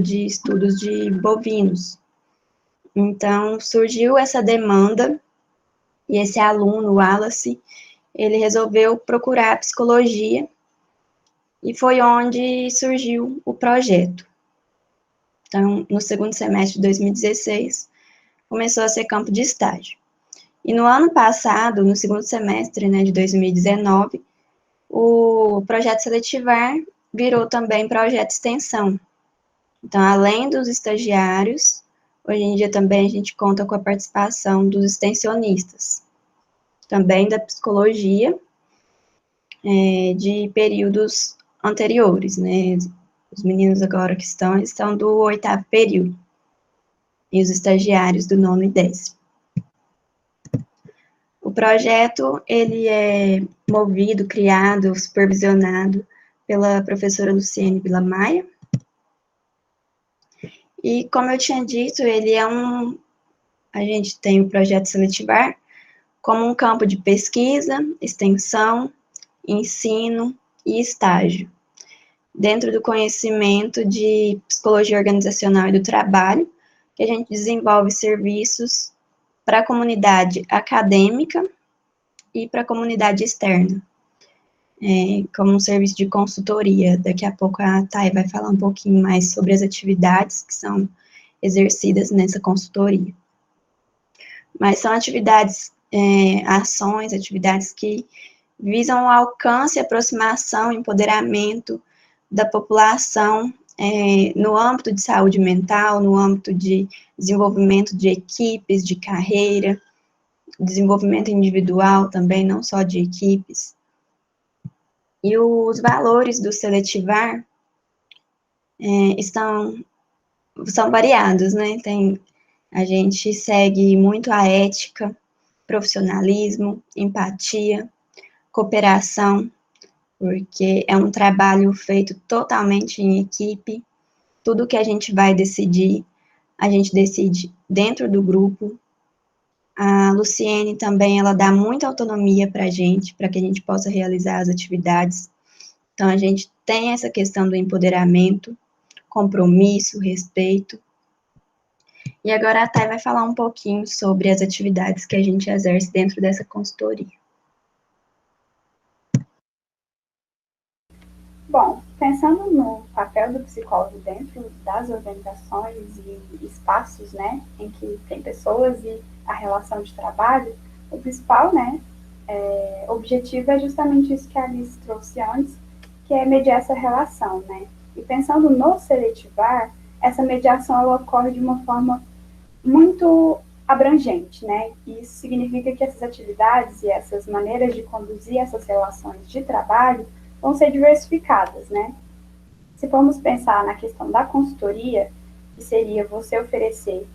de estudos de bovinos. Então, surgiu essa demanda, e esse aluno, o Wallace, ele resolveu procurar psicologia, e foi onde surgiu o projeto. Então, no segundo semestre de 2016, começou a ser campo de estágio. E no ano passado, no segundo semestre, né, de 2019, o projeto Seletivar virou também projeto de extensão. Então, além dos estagiários, hoje em dia também a gente conta com a participação dos extensionistas, também da psicologia, de períodos anteriores, né? Os meninos agora que estão do 8º período, e os estagiários do 9º e 10º. O projeto, ele é movido, criado, supervisionado pela professora Luciene Villamaia. E, como eu tinha dito, ele é a gente tem o projeto Seletivar como um campo de pesquisa, extensão, ensino e estágio, dentro do conhecimento de psicologia organizacional e do trabalho, que a gente desenvolve serviços para a comunidade acadêmica e para a comunidade externa, como um serviço de consultoria. Daqui a pouco a Thay vai falar um pouquinho mais sobre as atividades que são exercidas nessa consultoria. Mas são atividades, ações, atividades que visam o alcance, aproximação, empoderamento da população no âmbito de saúde mental, no âmbito de desenvolvimento de equipes, de carreira, desenvolvimento individual também, não só de equipes. E os valores do Seletivar são variados, né? A gente segue muito a ética, profissionalismo, empatia, cooperação, porque é um trabalho feito totalmente em equipe. Tudo que a gente vai decidir, a gente decide dentro do grupo. A Luciene também, ela dá muita autonomia para que a gente possa realizar as atividades. Então, a gente tem essa questão do empoderamento, compromisso, respeito. E agora a Thay vai falar um pouquinho sobre as atividades que a gente exerce dentro dessa consultoria. Bom, pensando no papel do psicólogo dentro das organizações e espaços, né, em que tem pessoas e a relação de trabalho, o principal, né, objetivo é justamente isso que a Alice trouxe antes, que é mediar essa relação, né. E pensando no seletivar, essa mediação ela ocorre de uma forma muito abrangente, né, e isso significa que essas atividades e essas maneiras de conduzir essas relações de trabalho vão ser diversificadas, né? Se formos pensar na questão da consultoria, que seria você oferecer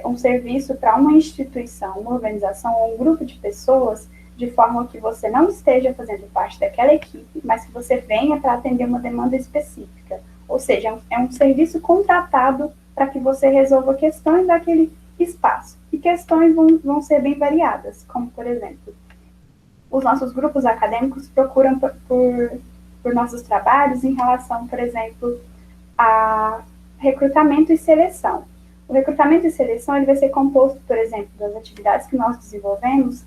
um serviço para uma instituição, uma organização ou um grupo de pessoas, de forma que você não esteja fazendo parte daquela equipe, mas que você venha para atender uma demanda específica. Ou seja, é um serviço contratado para que você resolva questões daquele espaço. E questões vão ser bem variadas, como, por exemplo, os nossos grupos acadêmicos procuram por nossos trabalhos em relação, por exemplo, a recrutamento e seleção. O recrutamento e seleção ele vai ser composto, por exemplo, das atividades que nós desenvolvemos,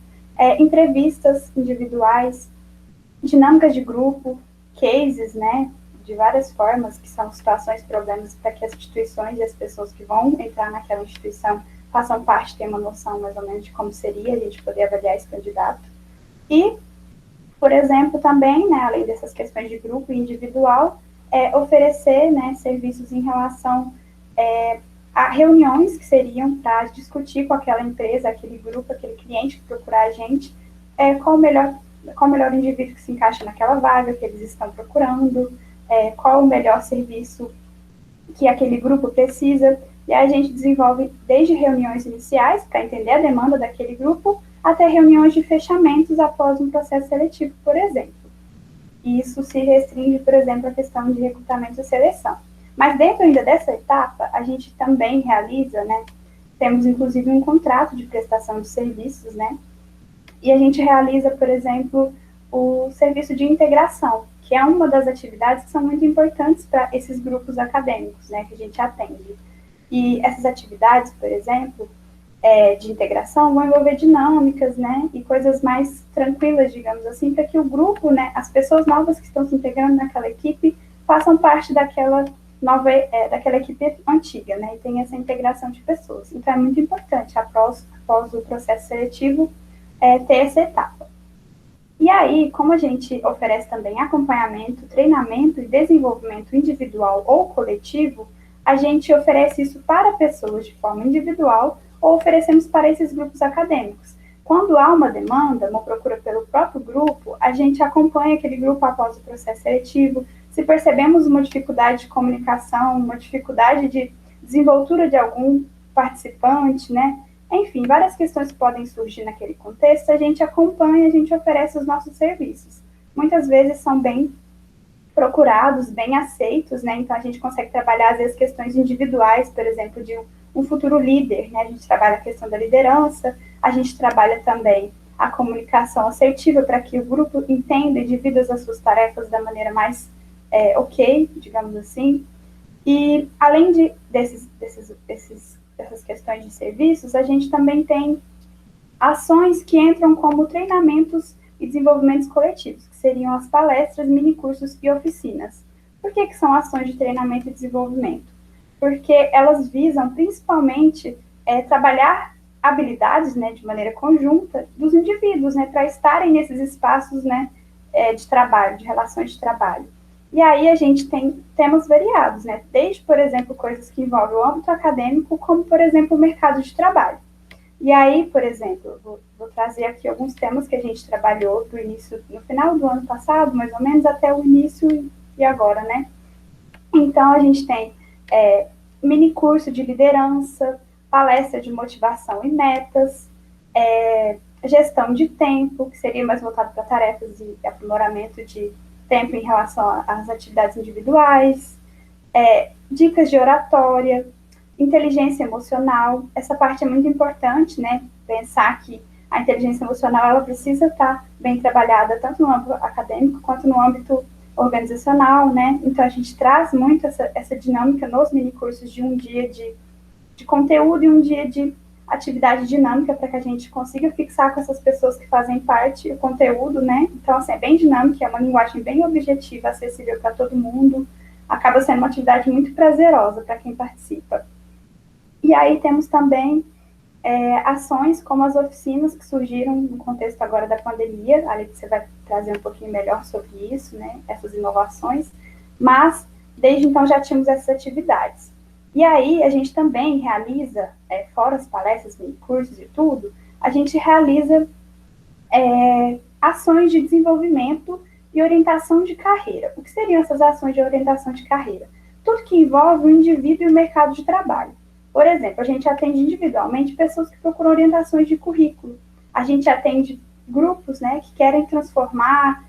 entrevistas individuais, dinâmicas de grupo, cases, né, de várias formas, que são situações, problemas, para que as instituições e as pessoas que vão entrar naquela instituição façam parte, tenham uma noção mais ou menos de como seria a gente poder avaliar esse candidato. E, por exemplo, também, né, além dessas questões de grupo e individual, oferecer, né, serviços em relação a reuniões que seriam para discutir com aquela empresa, aquele grupo, aquele cliente que procurar a gente, qual o melhor indivíduo que se encaixa naquela vaga que eles estão procurando, qual o melhor serviço que aquele grupo precisa. E aí a gente desenvolve desde reuniões iniciais, para entender a demanda daquele grupo, até reuniões de fechamentos após um processo seletivo, por exemplo. E isso se restringe, por exemplo, à questão de recrutamento e seleção. Mas dentro ainda dessa etapa, a gente também realiza, né, temos inclusive um contrato de prestação de serviços, né, e a gente realiza, por exemplo, o serviço de integração, que é uma das atividades que são muito importantes para esses grupos acadêmicos, né, que a gente atende. E essas atividades, por exemplo, de integração vão envolver dinâmicas, né, e coisas mais tranquilas, digamos assim, para que o grupo, né, as pessoas novas que estão se integrando naquela equipe façam parte daquela daquela equipe antiga, né, e tem essa integração de pessoas. Então é muito importante, após o processo seletivo, ter essa etapa. E aí, como a gente oferece também acompanhamento, treinamento e desenvolvimento individual ou coletivo, a gente oferece isso para pessoas de forma individual ou oferecemos para esses grupos acadêmicos. Quando há uma demanda, uma procura pelo próprio grupo, a gente acompanha aquele grupo após o processo seletivo. Se percebemos uma dificuldade de comunicação, uma dificuldade de desenvoltura de algum participante, né? Enfim, várias questões que podem surgir naquele contexto, a gente acompanha, a gente oferece os nossos serviços. Muitas vezes são bem procurados, bem aceitos, né? Então a gente consegue trabalhar, às vezes, questões individuais, por exemplo, de um futuro líder, né? A gente trabalha a questão da liderança, a gente trabalha também a comunicação assertiva para que o grupo entenda e divida as suas tarefas da maneira mais ok, digamos assim. E além dessas questões de serviços, a gente também tem ações que entram como treinamentos e desenvolvimentos coletivos, que seriam as palestras, minicursos e oficinas. Por que são ações de treinamento e desenvolvimento? Porque elas visam principalmente trabalhar habilidades, né, de maneira conjunta dos indivíduos, né, para estarem nesses espaços, né, de trabalho, de relações de trabalho. E aí a gente tem temas variados, né, desde, por exemplo, coisas que envolvem o âmbito acadêmico, como, por exemplo, o mercado de trabalho. E aí, por exemplo, vou trazer aqui alguns temas que a gente trabalhou do início, no final do ano passado, mais ou menos, até o início e agora, né? Então, a gente tem mini curso de liderança, palestra de motivação e metas, gestão de tempo, que seria mais voltado para tarefas de aprimoramento de tempo em relação às atividades individuais, dicas de oratória, inteligência emocional. Essa parte é muito importante, né? Pensar que a inteligência emocional ela precisa estar bem trabalhada tanto no âmbito acadêmico quanto no âmbito organizacional, né? Então a gente traz muito essa dinâmica nos minicursos de um dia de conteúdo e um dia de atividade dinâmica para que a gente consiga fixar com essas pessoas que fazem parte o conteúdo, né? Então, assim, é bem dinâmica, é uma linguagem bem objetiva, acessível para todo mundo, acaba sendo uma atividade muito prazerosa para quem participa. E aí temos também ações como as oficinas que surgiram no contexto agora da pandemia, ali você vai trazer um pouquinho melhor sobre isso, né, essas inovações, mas desde então já tínhamos essas atividades. E aí a gente também realiza, fora as palestras, cursos e tudo, a gente realiza ações de desenvolvimento e orientação de carreira. O que seriam essas ações de orientação de carreira? Tudo que envolve o indivíduo e o mercado de trabalho. Por exemplo, a gente atende individualmente pessoas que procuram orientações de currículo. A gente atende grupos, né, que querem transformar,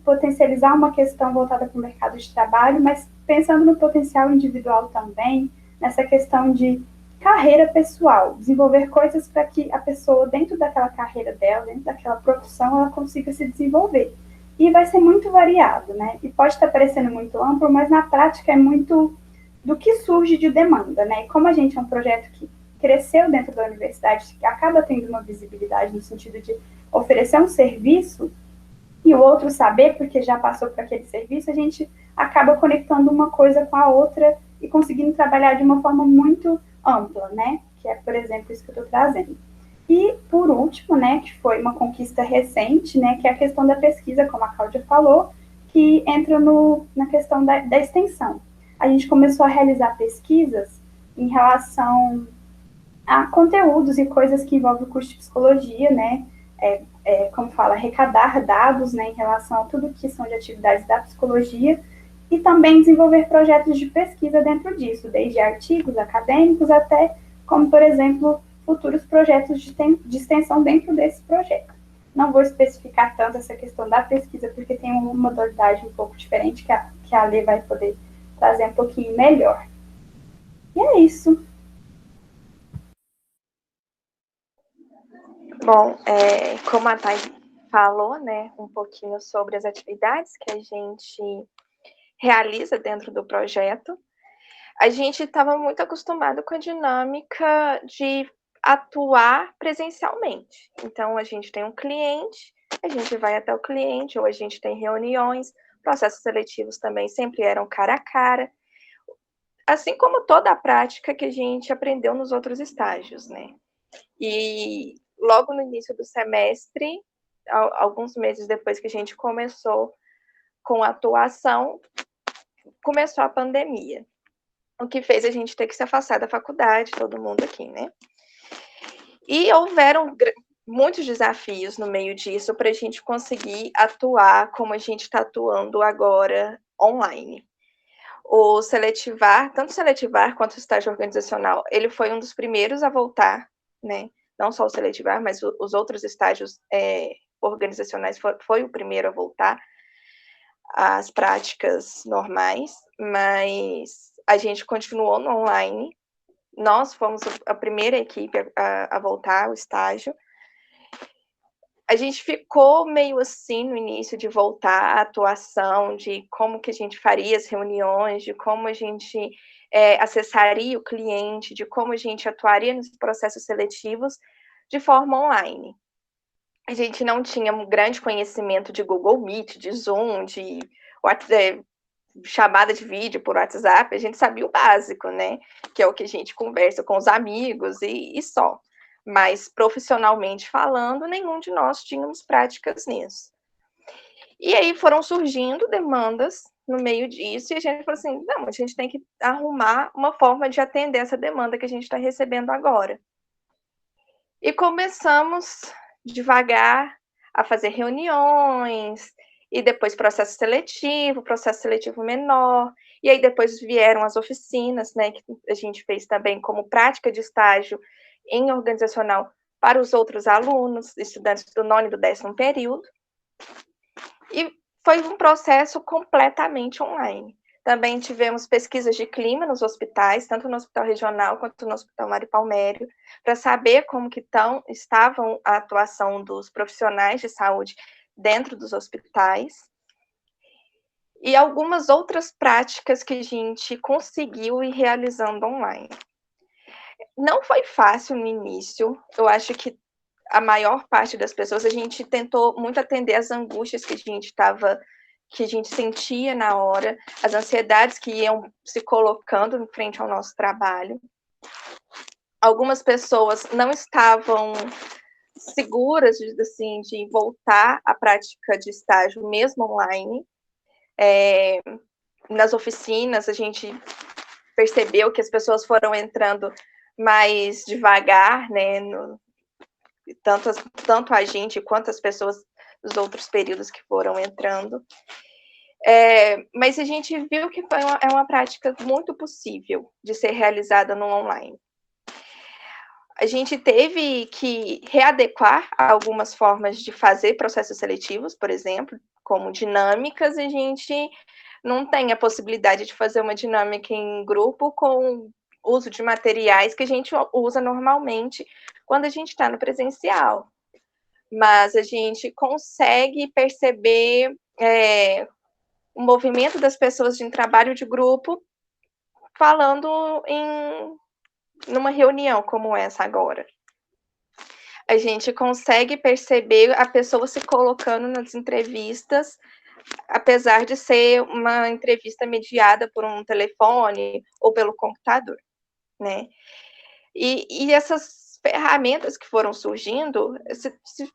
potencializar uma questão voltada para o mercado de trabalho, mas pensando no potencial individual também, nessa questão de carreira pessoal, desenvolver coisas para que a pessoa, dentro daquela carreira dela, dentro daquela profissão, ela consiga se desenvolver. E vai ser muito variado, né? E pode estar parecendo muito amplo, mas na prática é muito do que surge de demanda, né? E como a gente é um projeto que cresceu dentro da universidade, que acaba tendo uma visibilidade no sentido de oferecer um serviço e o outro saber, porque já passou por aquele serviço, a gente acaba conectando uma coisa com a outra e conseguindo trabalhar de uma forma muito ampla, né? Que é, por exemplo, isso que eu estou trazendo. E, por último, né, que foi uma conquista recente, né, que é a questão da pesquisa, como a Cláudia falou, que entra na questão da extensão. A gente começou a realizar pesquisas em relação a conteúdos e coisas que envolvem o curso de psicologia, né, como fala, arrecadar dados, né, em relação a tudo que são de atividades da psicologia, e também desenvolver projetos de pesquisa dentro disso, desde artigos acadêmicos até, como, por exemplo, futuros projetos de extensão dentro desse projeto. Não vou especificar tanto essa questão da pesquisa, porque tem uma modalidade um pouco diferente que a Lê vai poder trazer um pouquinho melhor. E é isso. Bom, como a Thay falou, né, um pouquinho sobre as atividades que a gente realiza dentro do projeto, a gente estava muito acostumado com a dinâmica de atuar presencialmente. Então, a gente tem um cliente, a gente vai até o cliente, ou a gente tem reuniões, processos seletivos também sempre eram cara a cara, assim como toda a prática que a gente aprendeu nos outros estágios, né? E logo no início do semestre, alguns meses depois que a gente começou com a atuação, começou a pandemia, o que fez a gente ter que se afastar da faculdade, todo mundo aqui, né? E houveram muitos desafios no meio disso para a gente conseguir atuar como a gente está atuando agora online. O seletivar, tanto o seletivar quanto o estágio organizacional, ele foi um dos primeiros a voltar, né? Não só o seletivar, mas os outros estágios organizacionais foi o primeiro a voltar às práticas normais, mas a gente continuou no online. Nós fomos a primeira equipe a voltar ao estágio. A gente ficou meio assim no início de voltar à atuação, de como que a gente faria as reuniões, de como a gente acessaria o cliente, de como a gente atuaria nos processos seletivos de forma online. A gente não tinha um grande conhecimento de Google Meet, de Zoom, de chamada de vídeo por WhatsApp, a gente sabia o básico, né? Que é o que a gente conversa com os amigos e só. Mas profissionalmente falando, nenhum de nós tínhamos práticas nisso. E aí foram surgindo demandas no meio disso, e a gente falou assim, não, a gente tem que arrumar uma forma de atender essa demanda que a gente está recebendo agora. E começamos devagar a fazer reuniões, e depois processo seletivo menor, e aí depois vieram as oficinas, né, que a gente fez também como prática de estágio em organizacional para os outros alunos, estudantes do 9º e do 10º período, e foi um processo completamente online. Também tivemos pesquisas de clima nos hospitais, tanto no Hospital Regional quanto no Hospital Mário Palmério, para saber como que estavam a atuação dos profissionais de saúde dentro dos hospitais, e algumas outras práticas que a gente conseguiu ir realizando online. Não foi fácil no início, eu acho que a maior parte das pessoas, a gente tentou muito atender as angústias que a gente sentia na hora, as ansiedades que iam se colocando em frente ao nosso trabalho. Algumas pessoas não estavam seguras assim, de voltar à prática de estágio mesmo online. Nas oficinas, a gente percebeu que as pessoas foram entrando mais devagar, né, tanto a gente quanto as pessoas dos outros períodos que foram entrando. Mas a gente viu que é uma prática muito possível de ser realizada no online. A gente teve que readequar algumas formas de fazer processos seletivos, por exemplo, como dinâmicas, a gente não tem a possibilidade de fazer uma dinâmica em grupo com uso de materiais que a gente usa normalmente quando a gente está no presencial. Mas a gente consegue perceber o movimento das pessoas em trabalho de grupo falando numa reunião como essa agora. A gente consegue perceber a pessoa se colocando nas entrevistas, apesar de ser uma entrevista mediada por um telefone ou pelo computador, né? E essas ferramentas que foram surgindo se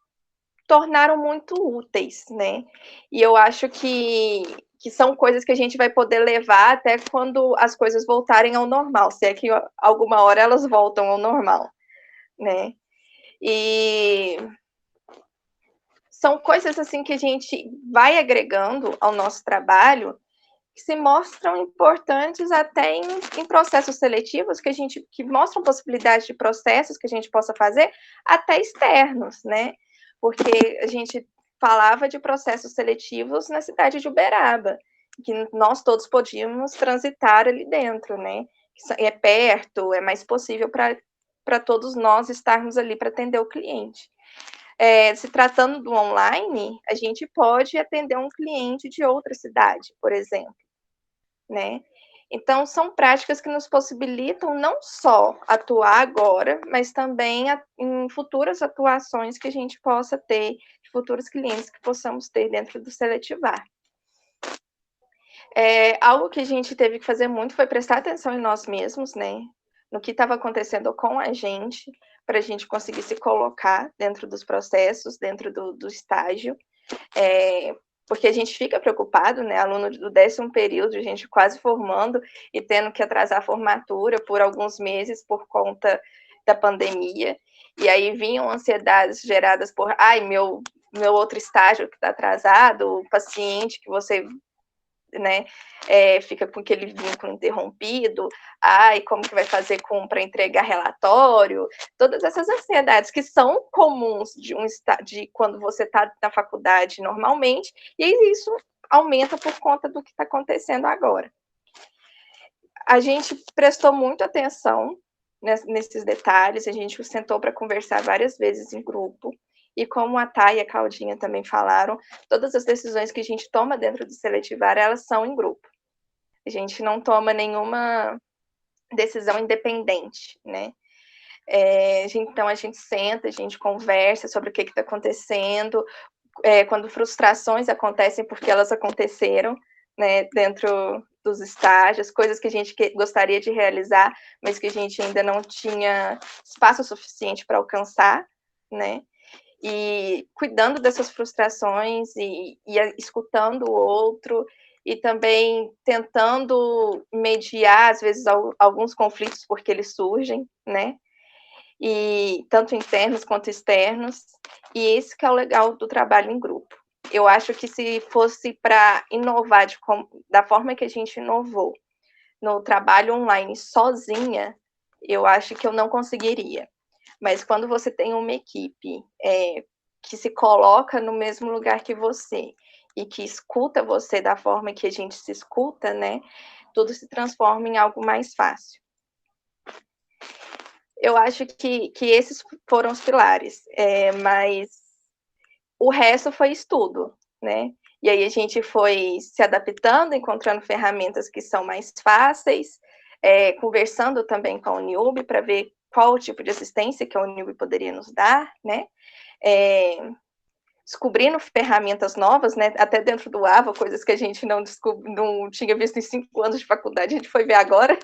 tornaram muito úteis, né? E eu acho que são coisas que a gente vai poder levar até quando as coisas voltarem ao normal, se é que alguma hora elas voltam ao normal, né? E são coisas assim que a gente vai agregando ao nosso trabalho que se mostram importantes até em processos seletivos, que mostram possibilidades de processos que a gente possa fazer até externos, né? Porque a gente falava de processos seletivos na cidade de Uberaba, que nós todos podíamos transitar ali dentro, né? É perto, é mais possível para todos nós estarmos ali para atender o cliente. se tratando do online, a gente pode atender um cliente de outra cidade, por exemplo, né? Então, são práticas que nos possibilitam não só atuar agora, mas também em futuras atuações que a gente possa ter, futuros clientes que possamos ter dentro do Seletivar. Algo que a gente teve que fazer muito foi prestar atenção em nós mesmos, né? No que estava acontecendo com a gente, para a gente conseguir se colocar dentro dos processos, dentro do estágio. Porque a gente fica preocupado, né? Aluno do 10º período, a gente quase formando e tendo que atrasar a formatura por alguns meses por conta da pandemia. E aí vinham ansiedades geradas por, meu outro estágio que está atrasado, o paciente que você, né, fica com aquele vínculo interrompido, como que vai fazer para entregar relatório, todas essas ansiedades que são comuns de quando você está na faculdade normalmente, e isso aumenta por conta do que está acontecendo agora. A gente prestou muita atenção nesses detalhes, a gente sentou para conversar várias vezes em grupo, e como a Thay e a Claudinha também falaram, todas as decisões que a gente toma dentro do Seletivar, elas são em grupo. A gente não toma nenhuma decisão independente, né? Então, a gente senta, a gente conversa sobre o que está acontecendo, quando frustrações acontecem, porque elas aconteceram, né, dentro dos estágios, coisas que a gente gostaria de realizar, mas que a gente ainda não tinha espaço suficiente para alcançar, né? E cuidando dessas frustrações e escutando o outro e também tentando mediar, às vezes, alguns conflitos, porque eles surgem, né? E tanto internos quanto externos. E esse que é o legal do trabalho em grupo. Eu acho que se fosse para inovar da forma que a gente inovou no trabalho online sozinha, eu acho que eu não conseguiria. Mas quando você tem uma equipe que se coloca no mesmo lugar que você e que escuta você da forma que a gente se escuta, né, tudo se transforma em algo mais fácil. Eu acho que esses foram os pilares, mas o resto foi estudo, né? E aí a gente foi se adaptando, encontrando ferramentas que são mais fáceis, conversando também com a Uniub para ver qual o tipo de assistência que a Uniub poderia nos dar, né? Descobrindo ferramentas novas, né? Até dentro do AVA, coisas que a gente não tinha visto em 5 anos de faculdade, a gente foi ver agora,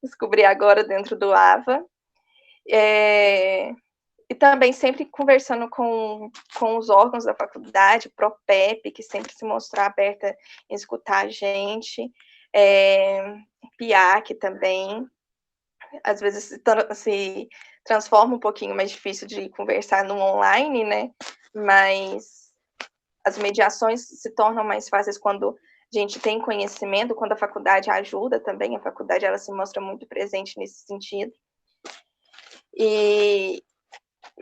descobrir agora dentro do AVA. E também sempre conversando com os órgãos da faculdade, PROPEP, que sempre se mostrou aberta em escutar a gente, PIAC também, às vezes se transforma um pouquinho mais difícil de conversar no online, né? Mas as mediações se tornam mais fáceis quando a gente tem conhecimento, quando a faculdade ajuda também, a faculdade ela se mostra muito presente nesse sentido. E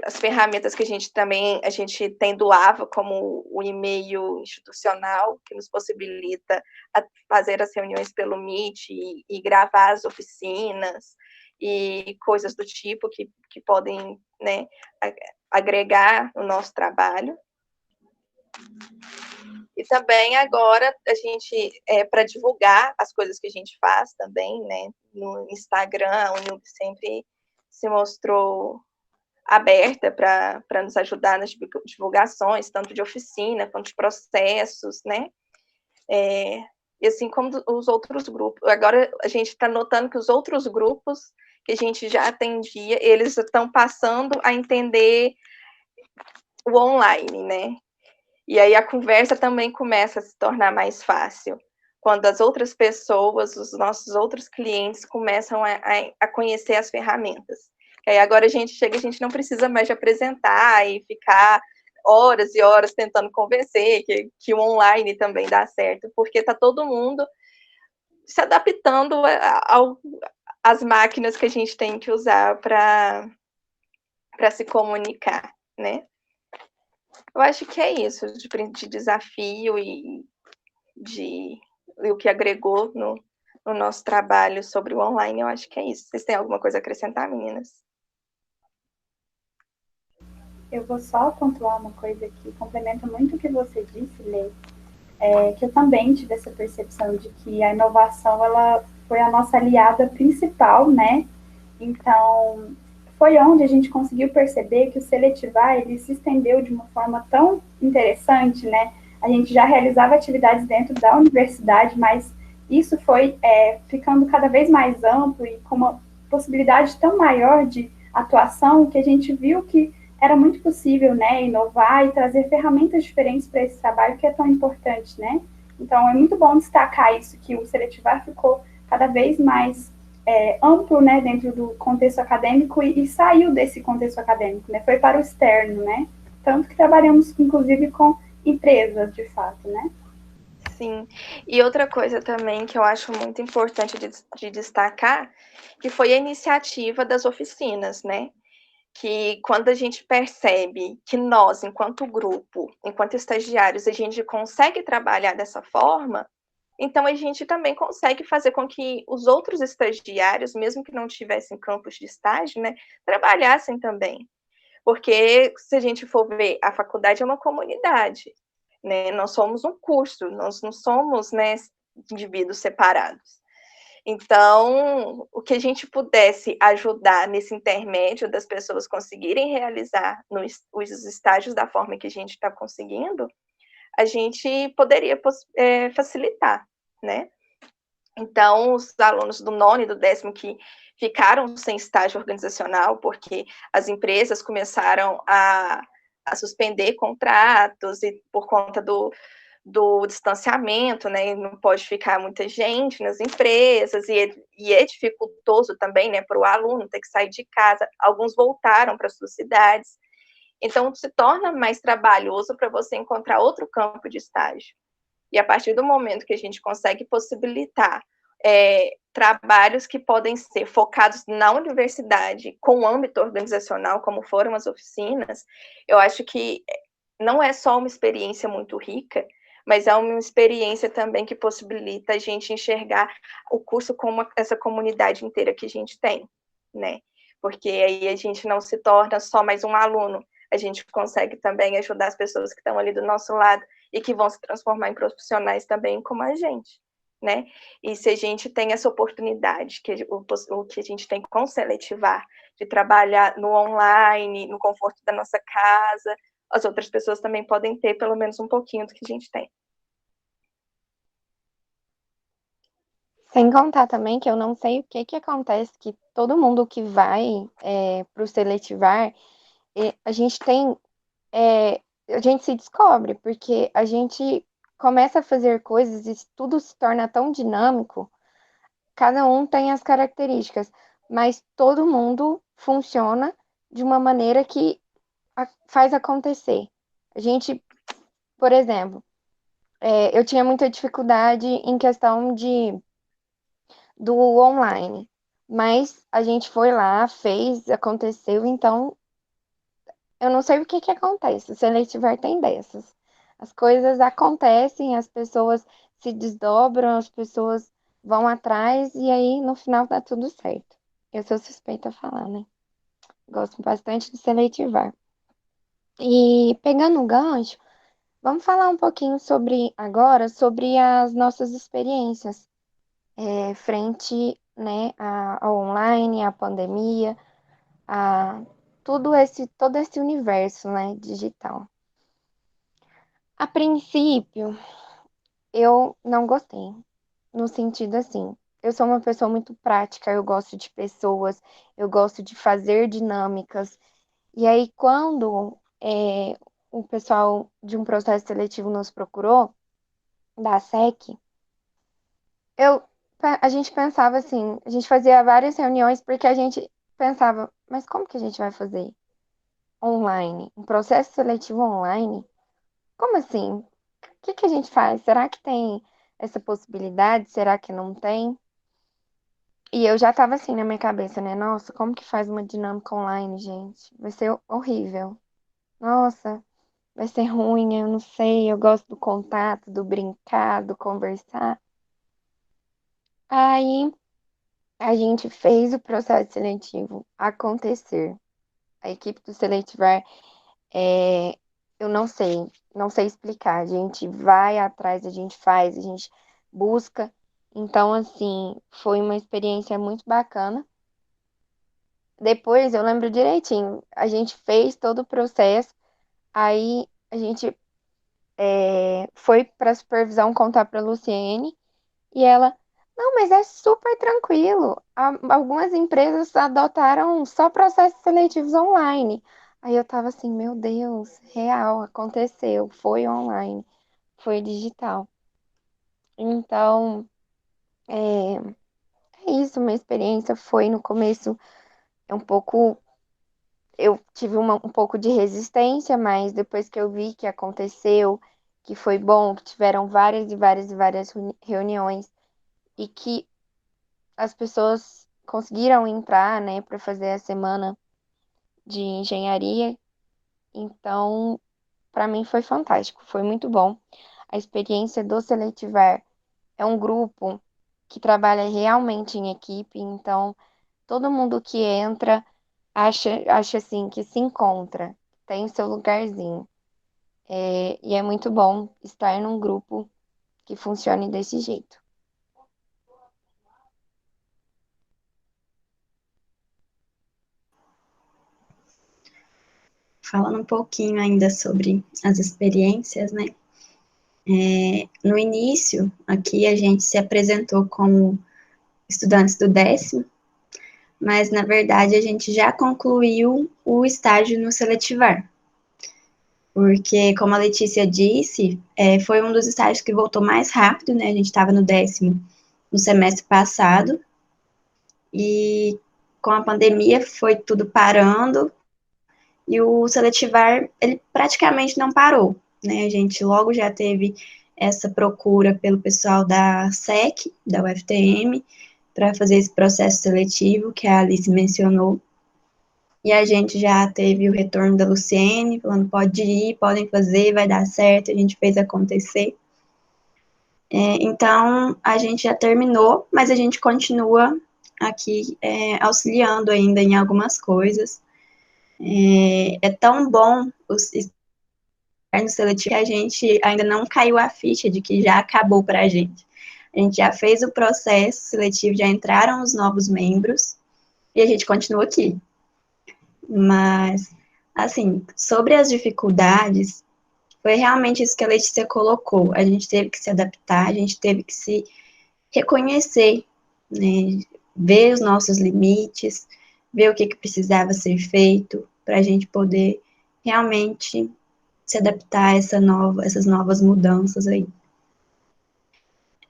as ferramentas que a gente tem do AVA, como o e-mail institucional, que nos possibilita fazer as reuniões pelo Meet e gravar as oficinas e coisas do tipo que podem, né, agregar o nosso trabalho. E também agora a gente, para divulgar as coisas que a gente faz também, né, no Instagram, a Uniub sempre se mostrou aberta para nos ajudar nas divulgações, tanto de oficina, quanto de processos, né? E assim como os outros grupos. Agora a gente está notando que os outros grupos que a gente já atendia, eles estão passando a entender o online, né? E aí a conversa também começa a se tornar mais fácil, quando as outras pessoas, os nossos outros clientes começam a conhecer as ferramentas. Aí agora a gente não precisa mais de apresentar e ficar horas e horas tentando convencer que o online também dá certo, porque está todo mundo se adaptando às máquinas que a gente tem que usar para se comunicar, né? Eu acho que é isso, de desafio e o que agregou no nosso trabalho sobre o online, eu acho que é isso. Vocês têm alguma coisa a acrescentar, meninas? Eu vou só pontuar uma coisa que complementa muito o que você disse, Lê, que eu também tive essa percepção de que a inovação ela foi a nossa aliada principal, né? Então, foi onde a gente conseguiu perceber que o seletivar ele se estendeu de uma forma tão interessante, né? A gente já realizava atividades dentro da universidade, mas isso foi ficando cada vez mais amplo e com uma possibilidade tão maior de atuação que a gente viu que era muito possível, né, inovar e trazer ferramentas diferentes para esse trabalho que é tão importante, né? Então é muito bom destacar isso que o seletivar ficou cada vez mais amplo, né, dentro do contexto acadêmico e saiu desse contexto acadêmico, né? Foi para o externo, né? Tanto que trabalhamos, inclusive, com empresas, de fato, né? Sim. E outra coisa também que eu acho muito importante de destacar, que foi a iniciativa das oficinas, né? Que quando a gente percebe que nós, enquanto grupo, enquanto estagiários, a gente consegue trabalhar dessa forma, então a gente também consegue fazer com que os outros estagiários, mesmo que não tivessem campos de estágio, né, trabalhassem também. Porque se a gente for ver, a faculdade é uma comunidade, né? Nós somos um curso, nós não somos, né, indivíduos separados. Então, o que a gente pudesse ajudar nesse intermédio das pessoas conseguirem realizar os estágios da forma que a gente está conseguindo, a gente poderia facilitar, né? Então, os alunos do nono e do décimo que ficaram sem estágio organizacional, porque as empresas começaram a suspender contratos e por conta do distanciamento, né? Não pode ficar muita gente nas empresas, e é dificultoso também, né, para o aluno ter que sair de casa. Alguns voltaram para suas cidades. Então, se torna mais trabalhoso para você encontrar outro campo de estágio. E a partir do momento que a gente consegue possibilitar trabalhos que podem ser focados na universidade, com o âmbito organizacional, como foram as oficinas, eu acho que não é só uma experiência muito rica, mas é uma experiência também que possibilita a gente enxergar o curso como essa comunidade inteira que a gente tem, né? Porque aí a gente não se torna só mais um aluno, a gente consegue também ajudar as pessoas que estão ali do nosso lado e que vão se transformar em profissionais também como a gente, né? E se a gente tem essa oportunidade, o que a gente tem com Seletivar, de trabalhar no online, no conforto da nossa casa, as outras pessoas também podem ter pelo menos um pouquinho do que a gente tem. Sem contar também que eu não sei o que acontece, que todo mundo que vai para o seletivar, a gente tem, a gente se descobre, porque a gente começa a fazer coisas e tudo se torna tão dinâmico, cada um tem as características, mas todo mundo funciona de uma maneira que faz acontecer. A gente, por exemplo, eu tinha muita dificuldade em questão do online, mas a gente foi lá, fez, aconteceu, então eu não sei o que acontece. O Seletivar tem dessas. As coisas acontecem, as pessoas se desdobram, as pessoas vão atrás e aí no final dá tudo certo. Eu sou suspeita a falar, né? Gosto bastante de Seletivar. E pegando o gancho, vamos falar um pouquinho sobre as nossas experiências frente, né, ao online, à pandemia, a todo esse universo, né, digital. A princípio, eu não gostei, no sentido assim, eu sou uma pessoa muito prática, eu gosto de pessoas, eu gosto de fazer dinâmicas, e aí quando o pessoal de um processo seletivo nos procurou, da SEC, a gente pensava assim, a gente fazia várias reuniões porque a gente pensava, mas como que a gente vai fazer online? Um processo seletivo online? Como assim? O que a gente faz? Será que tem essa possibilidade? Será que não tem? E eu já tava assim na minha cabeça, né? Nossa, como que faz uma dinâmica online, gente? Vai ser horrível. Nossa, vai ser ruim, eu não sei. Eu gosto do contato, do brincar, do conversar. Aí a gente fez o processo seletivo acontecer. A equipe do Seletivar Eu não sei explicar. A gente vai atrás, a gente faz, a gente busca. Então, assim, foi uma experiência muito bacana. Depois, eu lembro direitinho, a gente fez todo o processo, aí a gente foi para a supervisão contar para a Luciene, e ela, não, mas é super tranquilo. Algumas empresas adotaram só processos seletivos online. Aí eu tava assim, meu Deus, real, aconteceu, foi online, foi digital. Então, é, é isso, minha experiência foi no começo um pouco, eu tive um pouco de resistência, mas depois que eu vi que aconteceu, que foi bom, que tiveram várias e várias e várias reuniões e que as pessoas conseguiram entrar, né, para fazer a semana de engenharia. Então, para mim foi fantástico, foi muito bom. A experiência do Seletivar é um grupo que trabalha realmente em equipe, então todo mundo que entra acha assim que se encontra, tem seu lugarzinho. E é muito bom estar num grupo que funcione desse jeito. Falando um pouquinho ainda sobre as experiências, né? No início, aqui a gente se apresentou como estudantes do 10º, mas na verdade a gente já concluiu o estágio no Seletivar. Porque, como a Letícia disse, foi um dos estágios que voltou mais rápido, né? A gente estava no 10º no semestre passado, e com a pandemia foi tudo parando, e o Seletivar, ele praticamente não parou, né? A gente logo já teve essa procura pelo pessoal da SEC, da UFTM, para fazer esse processo seletivo que a Alice mencionou. E a gente já teve o retorno da Luciene, falando, pode ir, podem fazer, vai dar certo, a gente fez acontecer. Então, a gente já terminou, mas a gente continua aqui auxiliando ainda em algumas coisas. É tão bom no seletivo que a gente ainda não caiu a ficha de que já acabou para a gente. A gente já fez o processo seletivo, já entraram os novos membros, e a gente continua aqui. Mas, assim, sobre as dificuldades, foi realmente isso que a Letícia colocou. A gente teve que se adaptar, a gente teve que se reconhecer, né? Ver os nossos limites, ver o que precisava ser feito para a gente poder realmente se adaptar a essas novas mudanças aí.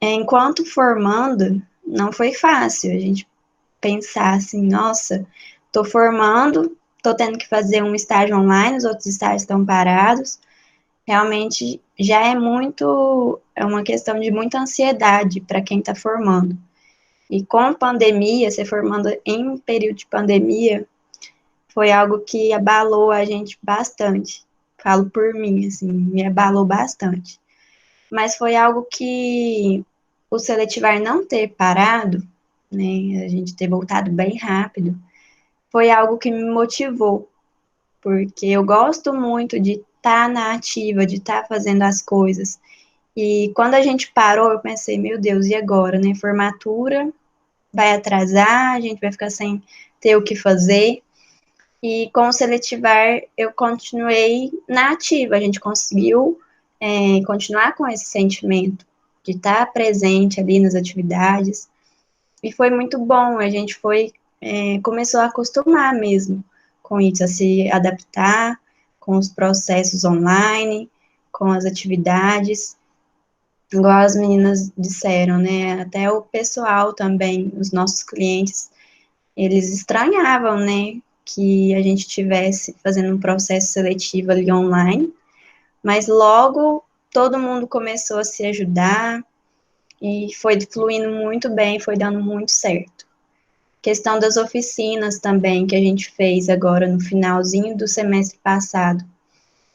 Enquanto formando, não foi fácil a gente pensar assim, nossa, estou formando, estou tendo que fazer um estágio online, os outros estágios estão parados. Realmente já é uma questão de muita ansiedade para quem está formando. E com pandemia, você formando em período de pandemia, foi algo que abalou a gente bastante. Falo por mim, assim, me abalou bastante. Mas foi algo que o seletivar não ter parado, né, a gente ter voltado bem rápido, foi algo que me motivou, porque eu gosto muito de estar na ativa, de estar fazendo as coisas. E quando a gente parou, eu pensei, meu Deus, e agora, né? Formatura vai atrasar, a gente vai ficar sem ter o que fazer. E com o seletivar, eu continuei na ativa, a gente conseguiu continuar com esse sentimento de estar presente ali nas atividades. E foi muito bom, a gente começou a acostumar mesmo com isso, a se adaptar com os processos online, com as atividades, igual as meninas disseram, né? Até o pessoal também, os nossos clientes, eles estranhavam, né? Que a gente estivesse fazendo um processo seletivo ali online, mas logo todo mundo começou a se ajudar e foi fluindo muito bem, foi dando muito certo. Questão das oficinas também, que a gente fez agora no finalzinho do semestre passado,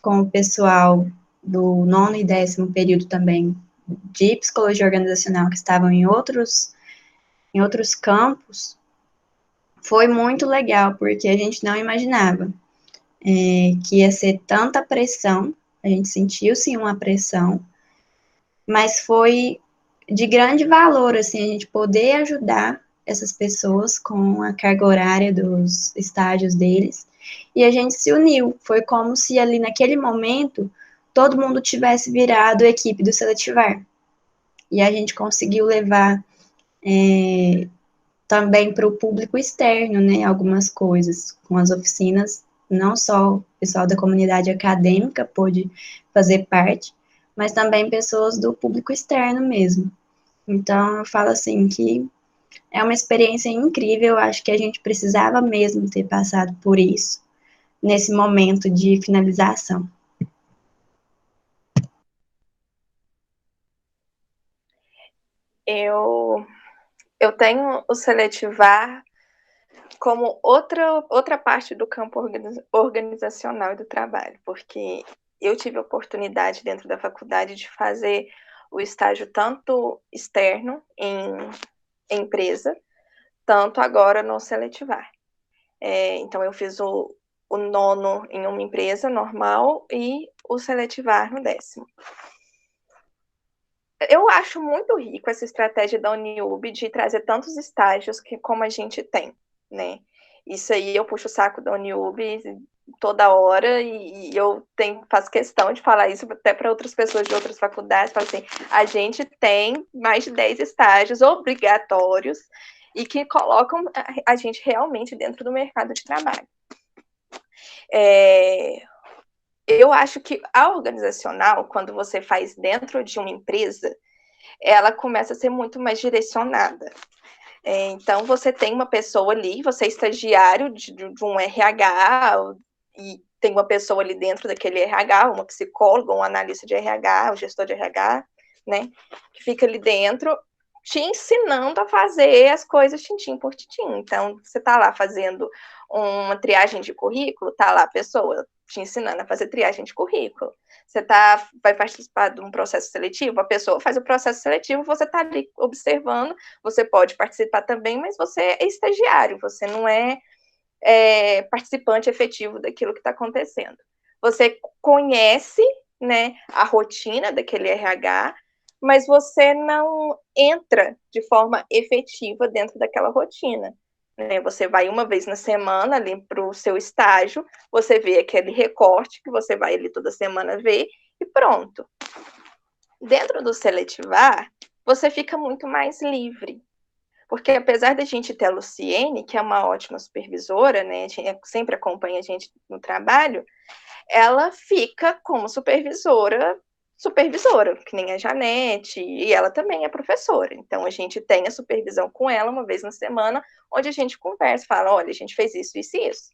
com o pessoal do 9º e 10º período também, de psicologia organizacional, que estavam em outros campos, foi muito legal, porque a gente não imaginava. que ia ser tanta pressão, a gente sentiu sim uma pressão, mas foi de grande valor, assim, a gente poder ajudar essas pessoas com a carga horária dos estágios deles, e a gente se uniu, foi como se ali naquele momento todo mundo tivesse virado a equipe do Seletivar, e a gente conseguiu levar também para o público externo, né, algumas coisas, com as oficinas, não só o pessoal da comunidade acadêmica pôde fazer parte, mas também pessoas do público externo mesmo. Então, eu falo assim que é uma experiência incrível, acho que a gente precisava mesmo ter passado por isso, nesse momento de finalização. Eu tenho o Seletivar como outra parte do campo organizacional e do trabalho, porque eu tive a oportunidade dentro da faculdade de fazer o estágio tanto externo em empresa, tanto agora no Seletivar. Então, eu fiz o nono em uma empresa normal e o Seletivar no 10º. Eu acho muito rico essa estratégia da Uniub de trazer tantos estágios como a gente tem, né? Isso aí eu puxo o saco da Uniub toda hora e eu faço questão de falar isso até para outras pessoas de outras faculdades, falo assim, a gente tem mais de 10 estágios obrigatórios e que colocam a gente realmente dentro do mercado de trabalho. Eu acho que a organizacional, quando você faz dentro de uma empresa, ela começa a ser muito mais direcionada. Então, você tem uma pessoa ali, você é estagiário de um RH, e tem uma pessoa ali dentro daquele RH, uma psicóloga, um analista de RH, um gestor de RH, né, que fica ali dentro te ensinando a fazer as coisas tintim por tintim. Então, você está lá fazendo uma triagem de currículo, está lá a pessoa te ensinando a fazer triagem de currículo. Você vai participar de um processo seletivo, a pessoa faz o processo seletivo, você está ali observando, você pode participar também, mas você é estagiário, você não é participante efetivo daquilo que está acontecendo. Você conhece, né, a rotina daquele RH, mas você não entra de forma efetiva dentro daquela rotina. Né? Você vai uma vez na semana ali para o seu estágio, você vê aquele recorte que você vai ali toda semana ver e pronto. Dentro do Seletivar, você fica muito mais livre. Porque apesar da gente ter a Luciene, que é uma ótima supervisora, né, sempre acompanha a gente no trabalho, ela fica como supervisora, que nem a Janete, e ela também é professora. Então, a gente tem a supervisão com ela uma vez na semana, onde a gente conversa, fala, olha, a gente fez isso, isso e isso.